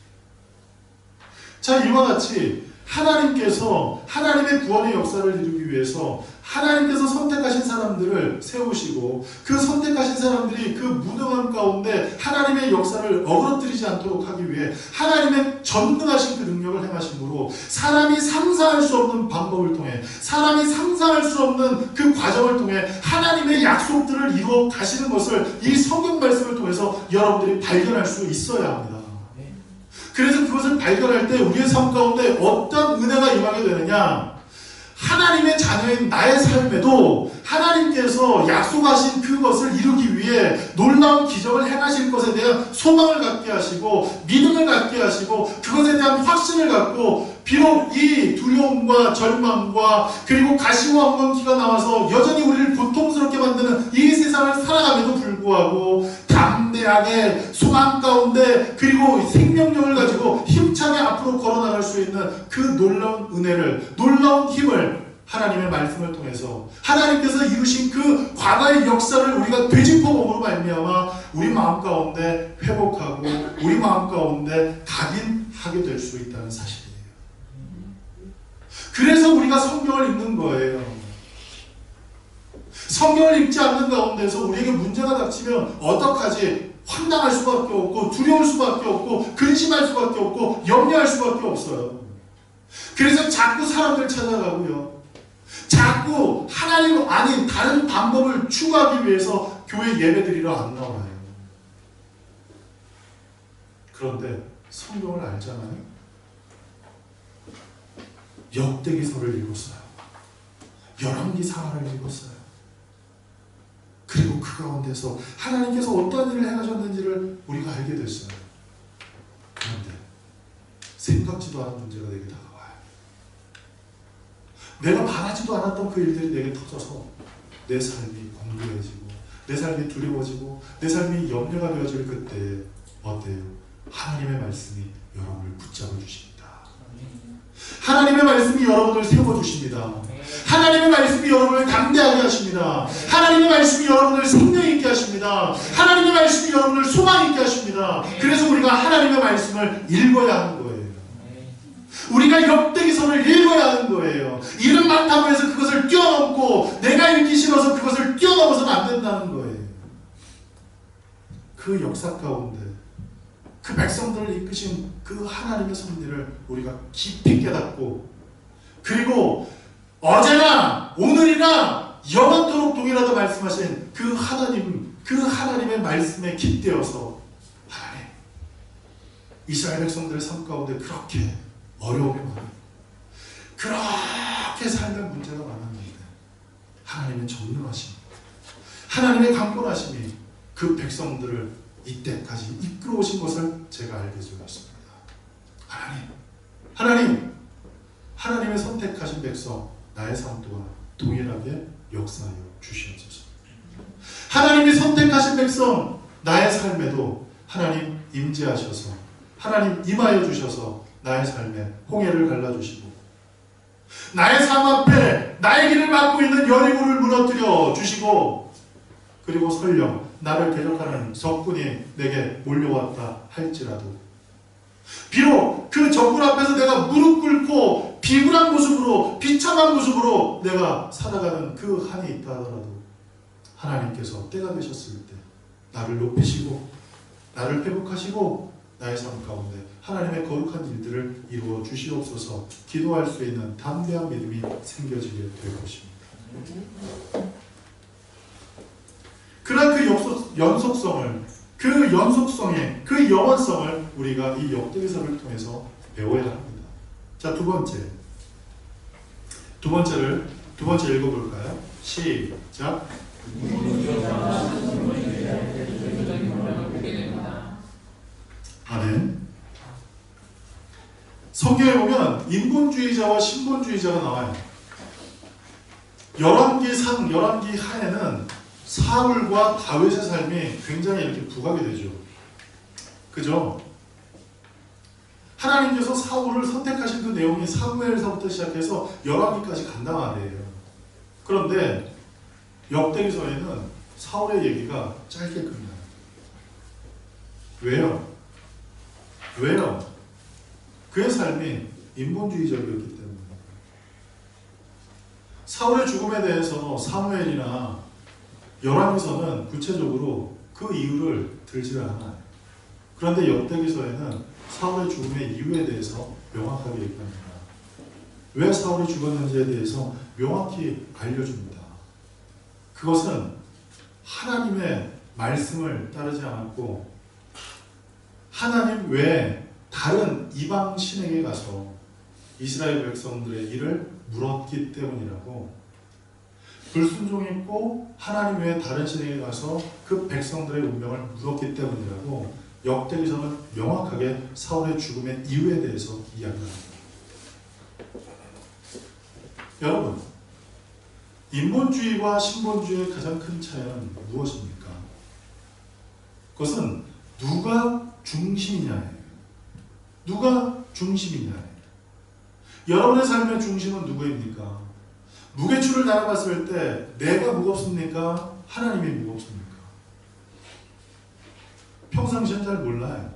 자, 이와 같이 하나님께서 하나님의 구원의 역사를 이루기 위해서 하나님께서 선택하신 사람들을 세우시고 그 선택하신 사람들이 그 무능함 가운데 하나님의 역사를 어그러뜨리지 않도록 하기 위해 하나님의 전능하신 그 능력을 행하심으로 사람이 상상할 수 없는 방법을 통해 사람이 상상할 수 없는 그 과정을 통해 하나님의 약속들을 이루어 가시는 것을 이 성경 말씀을 통해서 여러분들이 발견할 수 있어야 합니다. 그래서 그것을 발견할 때 우리의 삶 가운데 어떤 은혜가 임하게 되느냐, 하나님의 자녀인 나의 삶에도 하나님께서 약속하신 그것을 이루기 위해 놀라운 기적을 행하실 것에 대한 소망을 갖게 하시고 믿음을 갖게 하시고 그것에 대한 확신을 갖고 비록 이 두려움과 절망과 그리고 가시와 엉겅퀴가 나와서 여전히 우리를 고통스럽게 만드는 이 세상을 살아감에도 불구하고 담대하게 소망 가운데 그리고 생명력을 가지고 힘차게 앞으로 걸어나갈 수 있는 그 놀라운 은혜를, 놀라운 힘을 하나님의 말씀을 통해서 하나님께서 이루신 그 과거의 역사를 우리가 되짚어봄으로 말미암아 우리 마음 가운데 회복하고 우리 마음 가운데 각인하게 될 수 있다는 사실이에요. 그래서 우리가 성경을 읽는 거예요. 성경을 읽지 않는 가운데서 우리에게 문제가 닥치면 어떡하지? 황당할 수밖에 없고 두려울 수밖에 없고 근심할 수밖에 없고 염려할 수밖에 없어요. 그래서 자꾸 사람들 찾아가고요. 자꾸 하나님 아닌 다른 방법을 추구하기 위해서 교회 예배드리러 안 나와요. 그런데 성경을 알잖아요. 역대기서를 읽었어요. 열왕기상하를 읽었어요. 그리고 그 가운데서 하나님께서 어떤 일을 행하셨는지를 우리가 알게 됐어요. 그런데 생각지도 않은 문제가 내게 다가와요. 내가 바라지도 않았던 그 일들이 내게 터져서 내 삶이 공고해지고 내 삶이 두려워지고 내 삶이 염려가 되어질 그때 어때요? 하나님의 말씀이 여러분을 붙잡아 주십니다. 하나님의 말씀이 여러분을 세워주십니다. 하나님의 말씀이 여러분을 담대하게 하십니다. 하나님의 말씀이 여러분을 생명 있게 하십니다. 하나님의 말씀이 여러분을 소망 있게 하십니다. 그래서 우리가 하나님의 말씀을 읽어야 하는 거예요. 우리가 역대기서를 읽어야 하는 거예요. 이름 많다고 해서 그것을 뛰어넘고 내가 읽기 싫어서 그것을 뛰어넘어서는 안 된다는 거예요. 그 역사 가운데 그 백성들을 이끄신 그 하나님의 섭리를 우리가 깊이 깨닫고 그리고 어제나 오늘이나 영원토록 동일하다 말씀하신 그 하나님의 말씀에 깃대어서 하나님 이스라엘 백성들의 삶 가운데 그렇게 어려움이 많아요. 그렇게 살던 문제가 많았는데 하나님의 전능하심, 하나님의 강권하심이 그 백성들을 이때까지 이끌어오신 것을 제가 알게 되었습니다. 하나님의 선택하신 백성 나의 삶 또한 동일하게 역사하여 주시옵소서. 하나님이 선택하신 백성 나의 삶에도 하나님 임재하셔서 하나님 임하여 주셔서 나의 삶에 홍해를 갈라주시고 나의 삶 앞에 나의 길을 막고 있는 여리고를 무너뜨려 주시고 그리고 설령 나를 대적하는 적군이 내게 몰려왔다 할지라도 비록 그 적군 앞에서 내가 무릎 꿇고 비굴한 모습으로 비참한 모습으로 내가 살아가는 그 한이 있다 하더라도 하나님께서 때가 되셨을 때 나를 높이시고 나를 회복하시고 나의 삶 가운데 하나님의 거룩한 일들을 이루어 주시옵소서. 기도할 수 있는 담대한 믿음이 생겨지게 될 것입니다. 그러나 그 연속성의 그 영원성을 우리가 이 역대기서를 통해서 배워야 합니다. 자, 두 번째 읽어볼까요? 시작. 아멘. 성경에 보면 인본주의자와 신본주의자가 나와요. 열왕기 하에는 사울과 다윗의 삶이 굉장히 이렇게 부각이 되죠. 그죠? 하나님께서 사울을 선택하신 그 내용이 사무엘서부터 시작해서 열왕기까지 간단 말이에요. 그런데 역대기서에는 사울의 얘기가 짧게 끝나요. 왜요? 왜요? 그의 삶이 인본주의적이었기 때문에. 사울의 죽음에 대해서 사무엘이나 열왕기서는 구체적으로 그 이유를 들지 않아요. 그런데 역대기서에는 사울의 죽음의 이유에 대해서 명확하게 얘기합니다. 왜 사울이 죽었는지에 대해서 명확히 알려줍니다. 그것은 하나님의 말씀을 따르지 않았고 하나님 외에 다른 이방 신에게 가서 이스라엘 백성들의 일을 물었기 때문이라고. 불순종했고 하나님 외에 다른 신에게 가서 그 백성들의 운명을 물었기 때문이라고 역대기서는 명확하게 사울의 죽음의 이유에 대해서 이야기합니다. 여러분, 인본주의와 신본주의의 가장 큰 차이는 무엇입니까? 그것은 누가 중심이냐예요. 누가 중심이냐예요. 여러분의 삶의 중심은 누구입니까? 무게추를 달아봤을 때 내가 무겁습니까? 하나님이 무겁습니까? 평상시엔 잘 몰라요.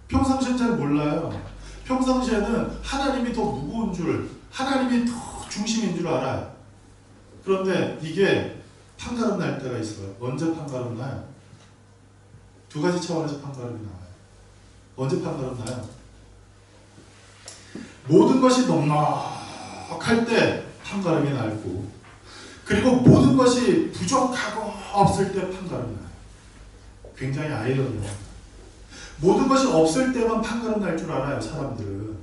평상시엔 잘 몰라요. 평상시에는 하나님이 더 무거운 줄, 하나님이 더 중심인 줄 알아요. 그런데 이게 판가름 날 때가 있어요. 언제 판가름 나요? 두 가지 차원에서 판가름이 나와요. 언제 판가름 나요? 모든 것이 넉넉할 때 판가름이 날고, 그리고 모든 것이 부족하고 없을 때 판가름이 나요. 굉장히 아이러니해요. 모든 것이 없을 때만 판가름 날 줄 알아요, 사람들은.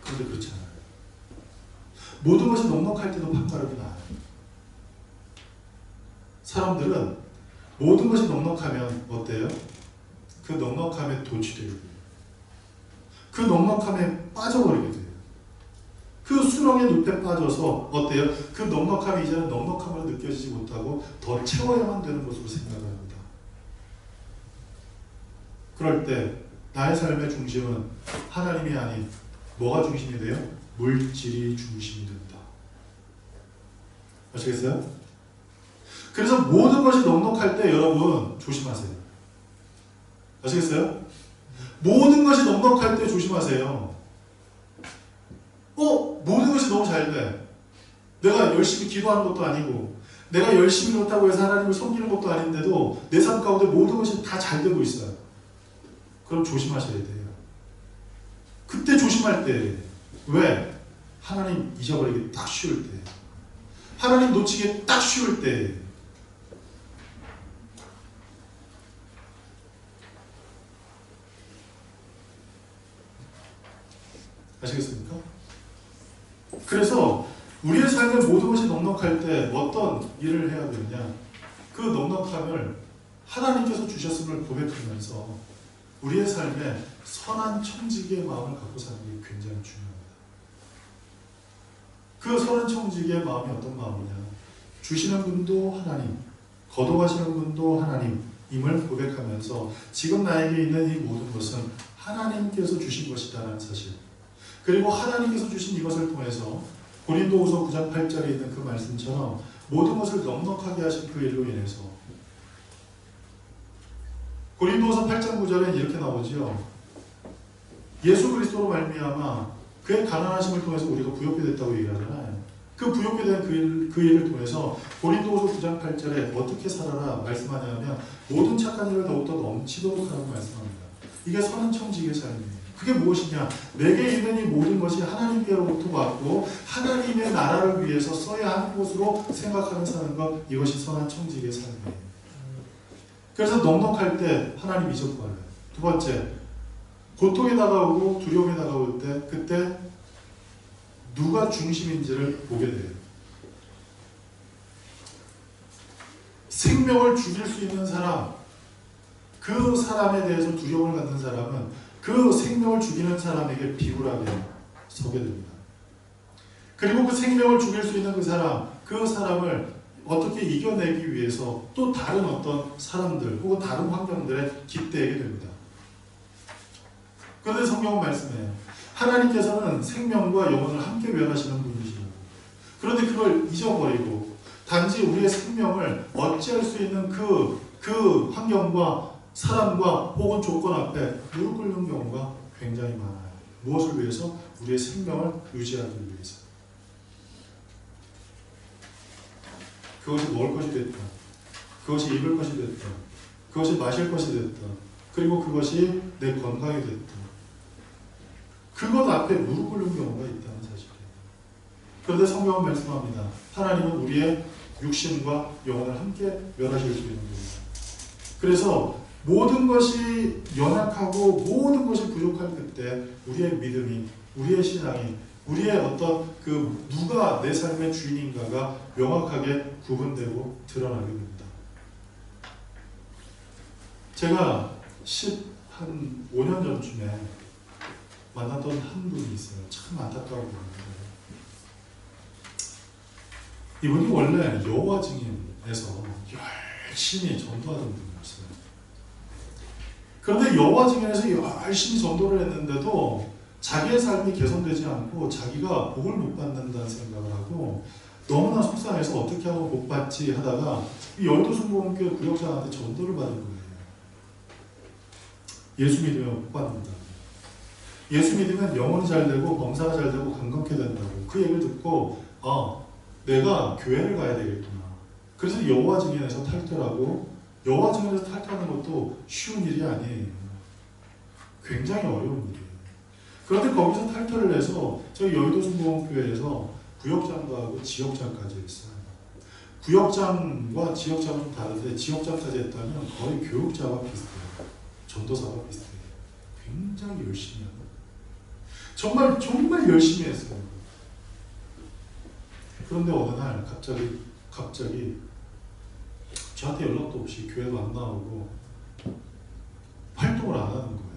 그런데 그렇지 않아요. 모든 것이 넉넉할 때도 판가름이 나요. 사람들은 모든 것이 넉넉하면 어때요? 그 넉넉함에 도취되고 그 넉넉함에 빠져버리게 돼요. 그 수렁의 늪에 빠져서 어때요? 그 넉넉함이 이제는 넉넉함으로 느껴지지 못하고 더 채워야만 되는 것으로 생각합니다. 그럴 때 나의 삶의 중심은 하나님이 아닌 뭐가 중심이 돼요? 물질이 중심이 된다. 아시겠어요? 그래서 모든 것이 넉넉할 때 여러분 조심하세요. 아시겠어요? 모든 것이 넉넉할 때 조심하세요. 모든 것이 너무 잘 돼. 내가 열심히 기도하는 것도 아니고 내가 열심히 그렇다고 해서 하나님을 섬기는 것도 아닌데도 내 삶 가운데 모든 것이 다 잘 되고 있어요. 그럼 조심하셔야 돼요. 그때 조심할 때. 왜? 하나님 잊어버리기 딱 쉬울 때. 하나님 놓치기 딱 쉬울 때. 아시겠습니까? 그래서 우리의 삶의 모든 것이 넉넉할 때 어떤 일을 해야 되느냐? 그 넉넉함을 하나님께서 주셨음을 고백하면서 우리의 삶에 선한 청지기의 마음을 갖고 사는 게 굉장히 중요합니다. 그 선한 청지기의 마음이 어떤 마음이냐? 주시는 분도 하나님, 거둬가시는 분도 하나님임을 고백하면서 지금 나에게 있는 이 모든 것은 하나님께서 주신 것이다라는 사실, 그리고 하나님께서 주신 이것을 통해서 고린도후서 9장 8절에 있는 그 말씀처럼 모든 것을 넉넉하게 하신 그 일로 인해서 고린도후서 8장 9절에 이렇게 나오지요. 예수 그리스도로 말미암아 그의 가난하심을 통해서 우리가 부욕게 됐다고 얘기하잖아요. 그 부욕게 된 그 일을 통해서 고린도후서 9장 8절에 어떻게 살아라 말씀하냐면 모든 착한 일을 더욱더 넘치도록 하라고 말씀합니다. 이게 선한 청지기의 삶이에요. 그게 무엇이냐? 내게 있는 이 모든 것이 하나님께로부터 왔고 하나님의 나라를 위해서 써야 하는 것으로 생각하며 사는 것, 이것이 선한 청지기의 삶이에요. 그래서 넉넉할 때 하나님 잊어버려요. 두 번째, 고통이 다가오고 두려움이 다가올 때 그때 누가 중심인지를 보게 돼요. 생명을 죽일 수 있는 사람, 그 사람에 대해서 두려움을 갖는 사람은 그 그 생명을 죽이는 사람에게 비굴하게 서게 됩니다. 그리고 그 생명을 죽일 수 있는 그 사람을 어떻게 이겨내기 위해서 또 다른 어떤 사람들 혹은 다른 환경들에 깃대게 됩니다. 그런데 성경은 말씀해요. 하나님께서는 생명과 영혼을 함께 멸하시는 분이시라고. 그런데 그걸 잊어버리고 단지 우리의 생명을 어찌할 수 있는 그 환경과 사람과 혹은 조건 앞에 무릎 꿇는 경우가 굉장히 많아요. 무엇을 위해서? 우리의 생명을 유지하기 위해서. 그것이 먹을 것이 됐든, 그것이 입을 것이 됐든, 그것이 마실 것이 됐든, 그리고 그것이 내 건강이 됐든, 그것 앞에 무릎 꿇는 경우가 있다는 사실이에요. 그런데 성경은 말씀합니다. 하나님은 우리의 육신과 영혼을 함께 멸하실 수 있는 겁니다. 그래서 모든 것이 연약하고 모든 것이 부족할 그때 우리의 믿음이, 우리의 신앙이, 우리의 어떤 그 누가 내 삶의 주인인가가 명확하게 구분되고 드러나게 됩니다. 제가 15년 전쯤에 만났던 한 분이 있어요. 참 안타까운 분인데 이분이 원래 여호와 증인에서 열심히 전도하던 분이었어요. 그런데 여호와 증인에서 열심히 전도를 했는데도 자기의 삶이 개선되지 않고 자기가 복을 못 받는다는 생각을 하고 너무나 속상해서 어떻게 하면 복 받지 하다가 이 열도순복음교회 구역장한테 전도를 받은 거예요. 예수 믿으면 복 받는다. 예수 믿으면 영혼이 잘 되고 범사가 잘 되고 강건케 된다고. 그 얘기를 듣고 내가 교회를 가야 되겠구나. 그래서 여호와 증인에서 탈퇴하고, 여호와 증인에서 탈퇴하는 것도 쉬운 일이 아니에요. 굉장히 어려운 일이에요. 그런데 거기서 탈퇴를 해서 저희 여의도순복음교회에서 구역장도 하고 지역장까지 했어요. 구역장과 지역장은 좀 다른데 지역장까지 했다면 거의 교육자와 비슷해요. 전도사와 비슷해요. 굉장히 열심히 하고 정말 열심히 했어요. 그런데 어느 날 갑자기 저한테 연락도 없이 교회도 안 나오고 활동을 안 하는 거예요.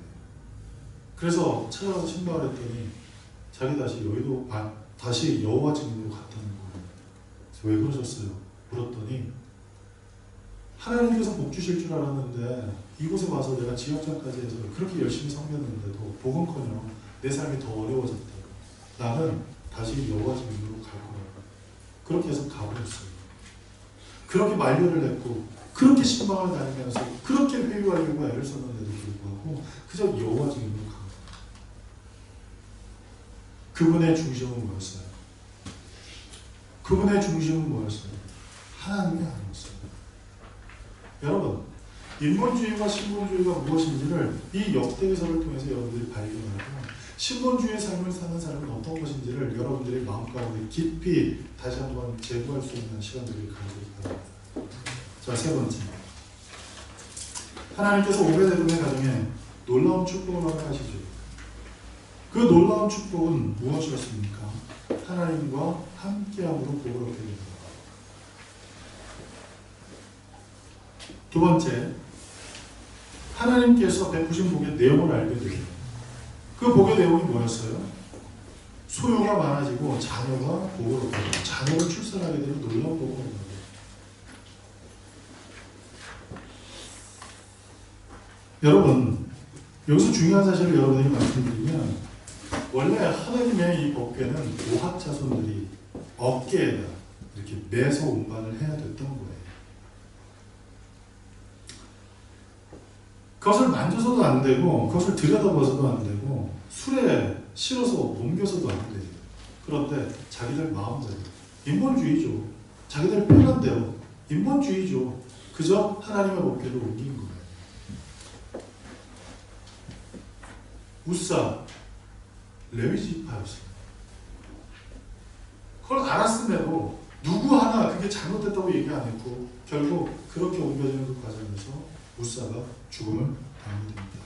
그래서 찾아가서 신방을 했더니 자기 다시 여호와 증인으로 갔다는 거예요. 그래서 왜 그러셨어요? 물었더니 하나님께서 복 주실 줄 알았는데 이곳에 와서 내가 지역장까지 해서 그렇게 열심히 섬겼는데도 복은커녕 내 삶이 더 어려워졌다고. 나는 다시 여호와 증인으로 갈 거라고. 그렇게 해서 가버렸어요. 그렇게 만류를 했고 그렇게 신방을 다니면서 그렇게 회유하려고 애를 썼는데도 불구하고 그저 여호와 증인으로 간 거예요. 그분의 중심은 뭐였어요? 그분의 중심은 뭐였어요? 하나님이 아니었어요. 여러분, 인본주의와 신본주의가 무엇인지를 이 역대기서를 통해서 여러분들이 발견하고 신본주의의 삶을 사는 삶은 어떤 것인지를 여러분들이 마음가운데 깊이 다시 한번 재구할 수 있는 시간들을 가지고 바랍니다. 자, 세 번째. 하나님께서 오베데돔의 가정에 놀라운 축복을 허락하시죠. 그 놀라운 축복은 무엇이었습니까? 하나님과 함께함으로 복을 얻게 됩니다. 두 번째, 하나님께서 베푸신 복의 내용을 알게 됩니다. 그 복의 내용이 뭐였어요? 소유가 많아지고 자녀가 복을 얻게 됩니다. 자녀를 출산하게 되면 놀라운 복을 얻게 됩니다. 여러분, 여기서 중요한 사실을 여러분에게 말씀드리면 원래 하나님의 이 법궤는 모학 자손들이 어깨에다 이렇게 매서 운반을 해야 됐던 거예요. 그것을 만져서도 안 되고 그것을 들여다봐서도 안 되고 술에 실어서 옮겨서도 안 돼요. 그런데 자기들 마음대로 인본주의죠. 자기들 편한 대로 인본주의죠. 그저 하나님의 법궤를 옮긴 거예요. 우사 레위 지파였어요. 그걸 알았음에도 누구 하나 그게 잘못됐다고 얘기 안 했고 결국 그렇게 옮겨지는 그 과정에서 우사가 죽음을 당하게 됩니다.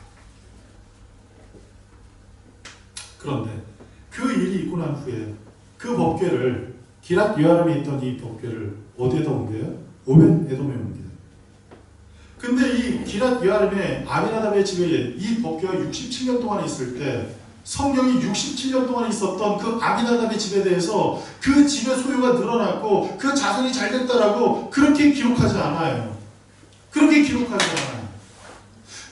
그런데 그 일이 있고 난 후에 그 법궤를 기랏 여아람에 있던 이 법궤를 어디에다 옮겨요? 오벳 에돔에 옮겨요. 그 근데 이 기랏 여아림의 아미나답의 집에 이 법궤가 67년 동안 있을 때 성경이 67년 동안 있었던 그 아미나답의 집에 대해서 그 집의 소유가 늘어났고 그 자손이 잘 됐다라고 그렇게 기록하지 않아요. 그렇게 기록하지 않아요.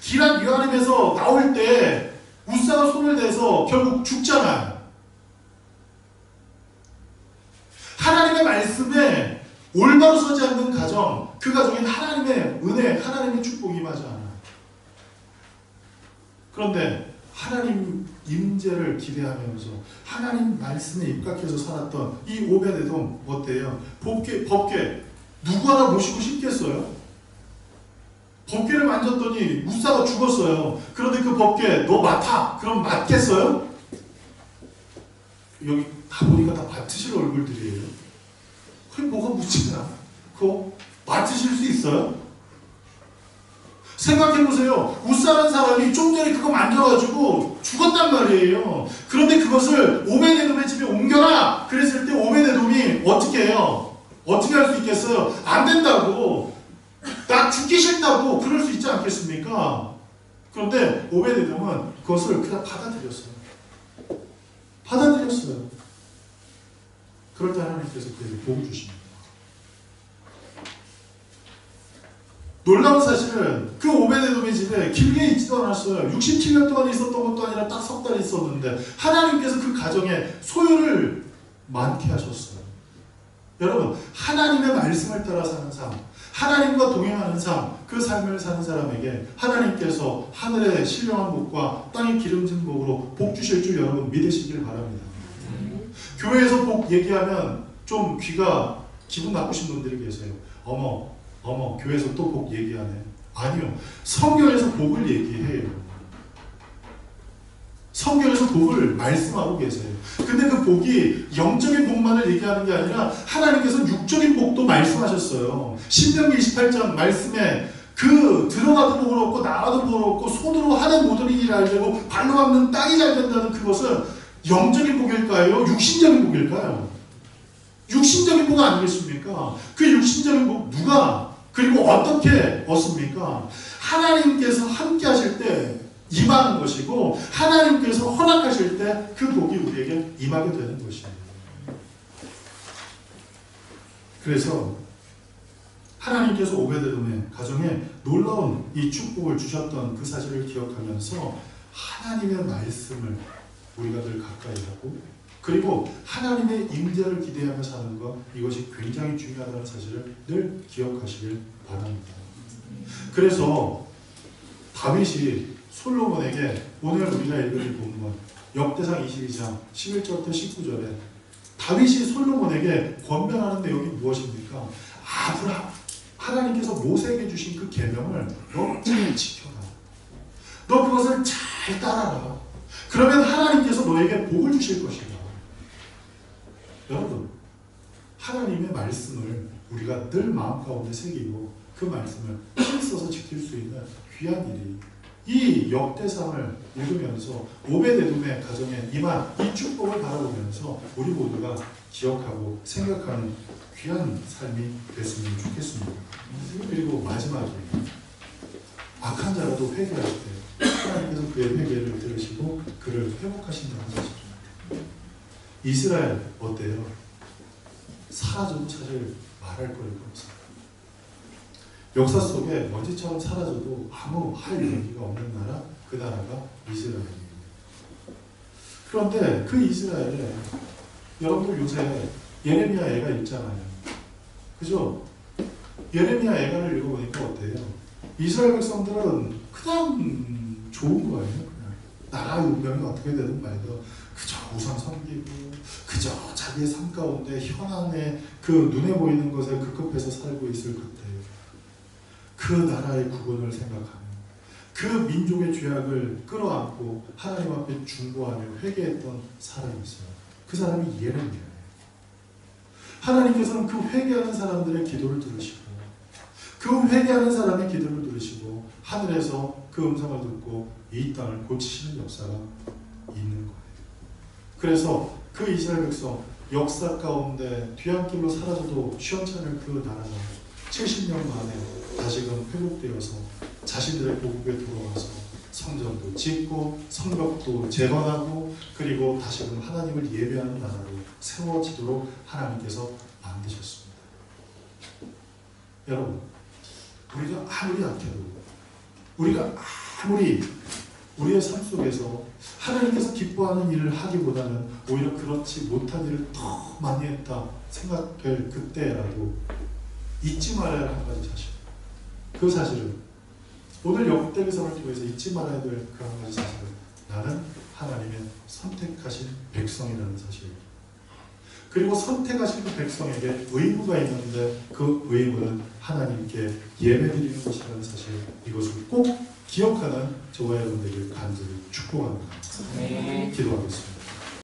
기랏 여아림에서 나올 때 우사가 손을 대서 결국 죽잖아요. 하나님의 말씀에 올바로 서지 않는 가정, 그 가정엔 하나님의 은혜, 하나님의 축복이 임하지 않아요. 그런데 하나님 임재를 기대하면서 하나님 말씀에 입각해서 살았던 이 오베데돔 어때요? 법궤 누구 하나 모시고 싶겠어요? 법궤를 만졌더니 우사가 죽었어요. 그런데 그 법궤 너 맡아. 그럼 맡겠어요? 여기 다 보니까 다 맡으실 얼굴들이에요. 그게 뭐가 묻히나? 그거 맡으실 수 있어요? 생각해보세요. 우사라는 사람이 좀 전에 그거 만져가지고 죽었단 말이에요. 그런데 그것을 오베데돔의 집에 옮겨라! 그랬을 때 오베데돔이 어떻게 해요? 어떻게 할 수 있겠어요? 안 된다고. 나 죽기 싫다고 그럴 수 있지 않겠습니까? 그런데 오베데돔은 그것을 그냥 받아들였어요. 받아들였어요. 그럴 때 하나님께서 그에게 복을 주십니다. 놀라운 사실은 그 오베데돔의 집에 길게 있지도 않았어요. 67년 동안 있었던 것도 아니라 딱 석 달 있었는데 하나님께서 그 가정에 소유를 많게 하셨어요. 여러분, 하나님의 말씀을 따라 사는 삶, 하나님과 동행하는 삶, 그 삶을 사는 사람에게 하나님께서 하늘의 신령한 복과 땅의 기름진 복으로 복 주실 줄 여러분 믿으시길 바랍니다. 교회에서 복 얘기하면 좀 귀가 기분 나쁘신 분들이 계세요. 어머 교회에서 또 복 얘기하네. 아니요, 성경에서 복을 얘기해요. 성경에서 복을 말씀하고 계세요. 근데 그 복이 영적인 복만을 얘기하는 게 아니라 하나님께서 육적인 복도 말씀하셨어요. 신명기 28장 말씀에 그 들어가도 복을 얻고 나가도 복을 얻고 손으로 하는 모든 일이 잘 되고 발로 밟는 땅이 잘 된다는 그것은 영적인 복일까요? 육신적인 복일까요? 육신적인 복 아니겠습니까? 그 육신적인 복 누가 그리고 어떻게 얻습니까? 하나님께서 함께 하실 때 임하는 것이고 하나님께서 허락하실 때 그 복이 우리에게 임하게 되는 것이에요. 그래서 하나님께서 오베데돔의 가정에 놀라운 이 축복을 주셨던 그 사실을 기억하면서 하나님의 말씀을 우리가 늘 가까이 하고 그리고 하나님의 임재를 기대하며 사는 것, 이것이 굉장히 중요하다는 사실을 늘 기억하시길 바랍니다. 그래서 다윗이 솔로몬에게 오늘 우리가 읽을 이 본문 역대상 22장 11절부터 19절에 다윗이 솔로몬에게 권면하는 내용이 무엇입니까? 하나님께서 모세에게 주신 그 계명을 너 잘 지켜라. 너 그것을 잘 따라라. 그러면 하나님께서 너에게 복을 주실 것이다. 여러분, 하나님의 말씀을 우리가 늘 마음 가운데 새기고 그 말씀을 힘써서 지킬 수 있는 귀한 일이 이 역대상을 읽으면서 오베데돔의 가정에 임한 이 축복을 바라보면서 우리 모두가 기억하고 생각하는 귀한 삶이 됐으면 좋겠습니다. 그리고 마지막에 악한 자라도 회개할 때 하나님께서 그의 회개를 들으시고 그를 회복하신다는 사실입니다. 이스라엘 어때요? 사라져도 사실 말할 거리가 없어요. 역사 속에 먼지처럼 사라져도 아무 할 얘기가 없는 나라, 그 나라가 이스라엘입니다. 그런데 그 이스라엘에 여러분들 요새 예레미야 애가 있잖아요. 그죠? 예레미야 애가를 읽어보니까 어때요? 이스라엘 백성들은 그냥 좋은 거예요. 그냥 나라의 운명이 어떻게 되든 말든 그저 우상 섬기고 그저 자기의 삶 가운데 현안에 그 눈에 보이는 것에 급급해서 살고 있을 그때요. 그 나라의 구원을 생각하며 그 민족의 죄악을 끌어안고 하나님 앞에 중보하며 회개했던 사람이 있어요. 그 사람이 예레미야예요. 하나님께서는 그 회개하는 사람들의 기도를 들으시고 그 회개하는 사람의 기도를 들으시고 하늘에서 그 음성을 듣고 이 땅을 고치시는 역사가 있는 거예요. 그래서 그 이스라엘 백성 역사 가운데 뒤안길로 사라져도 시원찮을 그 나라가 70년 만에 다시금 회복되어서 자신들의 고국에 돌아와서 성전도 짓고 성벽도 재건하고 그리고 다시금 하나님을 예배하는 나라로 세워지도록 하나님께서 만드셨습니다. 여러분, 우리가 아무리 약해도 우리가 아무리 우리의 삶 속에서 하나님께서 기뻐하는 일을 하기보다는 오히려 그렇지 못한 일을 더 많이 했다 생각될 그때라도 잊지 말아야 할 한 가지 사실, 그 사실은 오늘 역대기서를 통해서 잊지 말아야 될 그 한 가지 사실은 나는 하나님의 선택하신 백성이라는 사실입니다. 그리고 선택하신 그 백성에게 의무가 있는데 그 의무는 하나님께 예배드리는 것이라는 사실, 이것을 꼭 기억하는 저와 여러분들에게 간절히 축복합니다. 기도하겠습니다.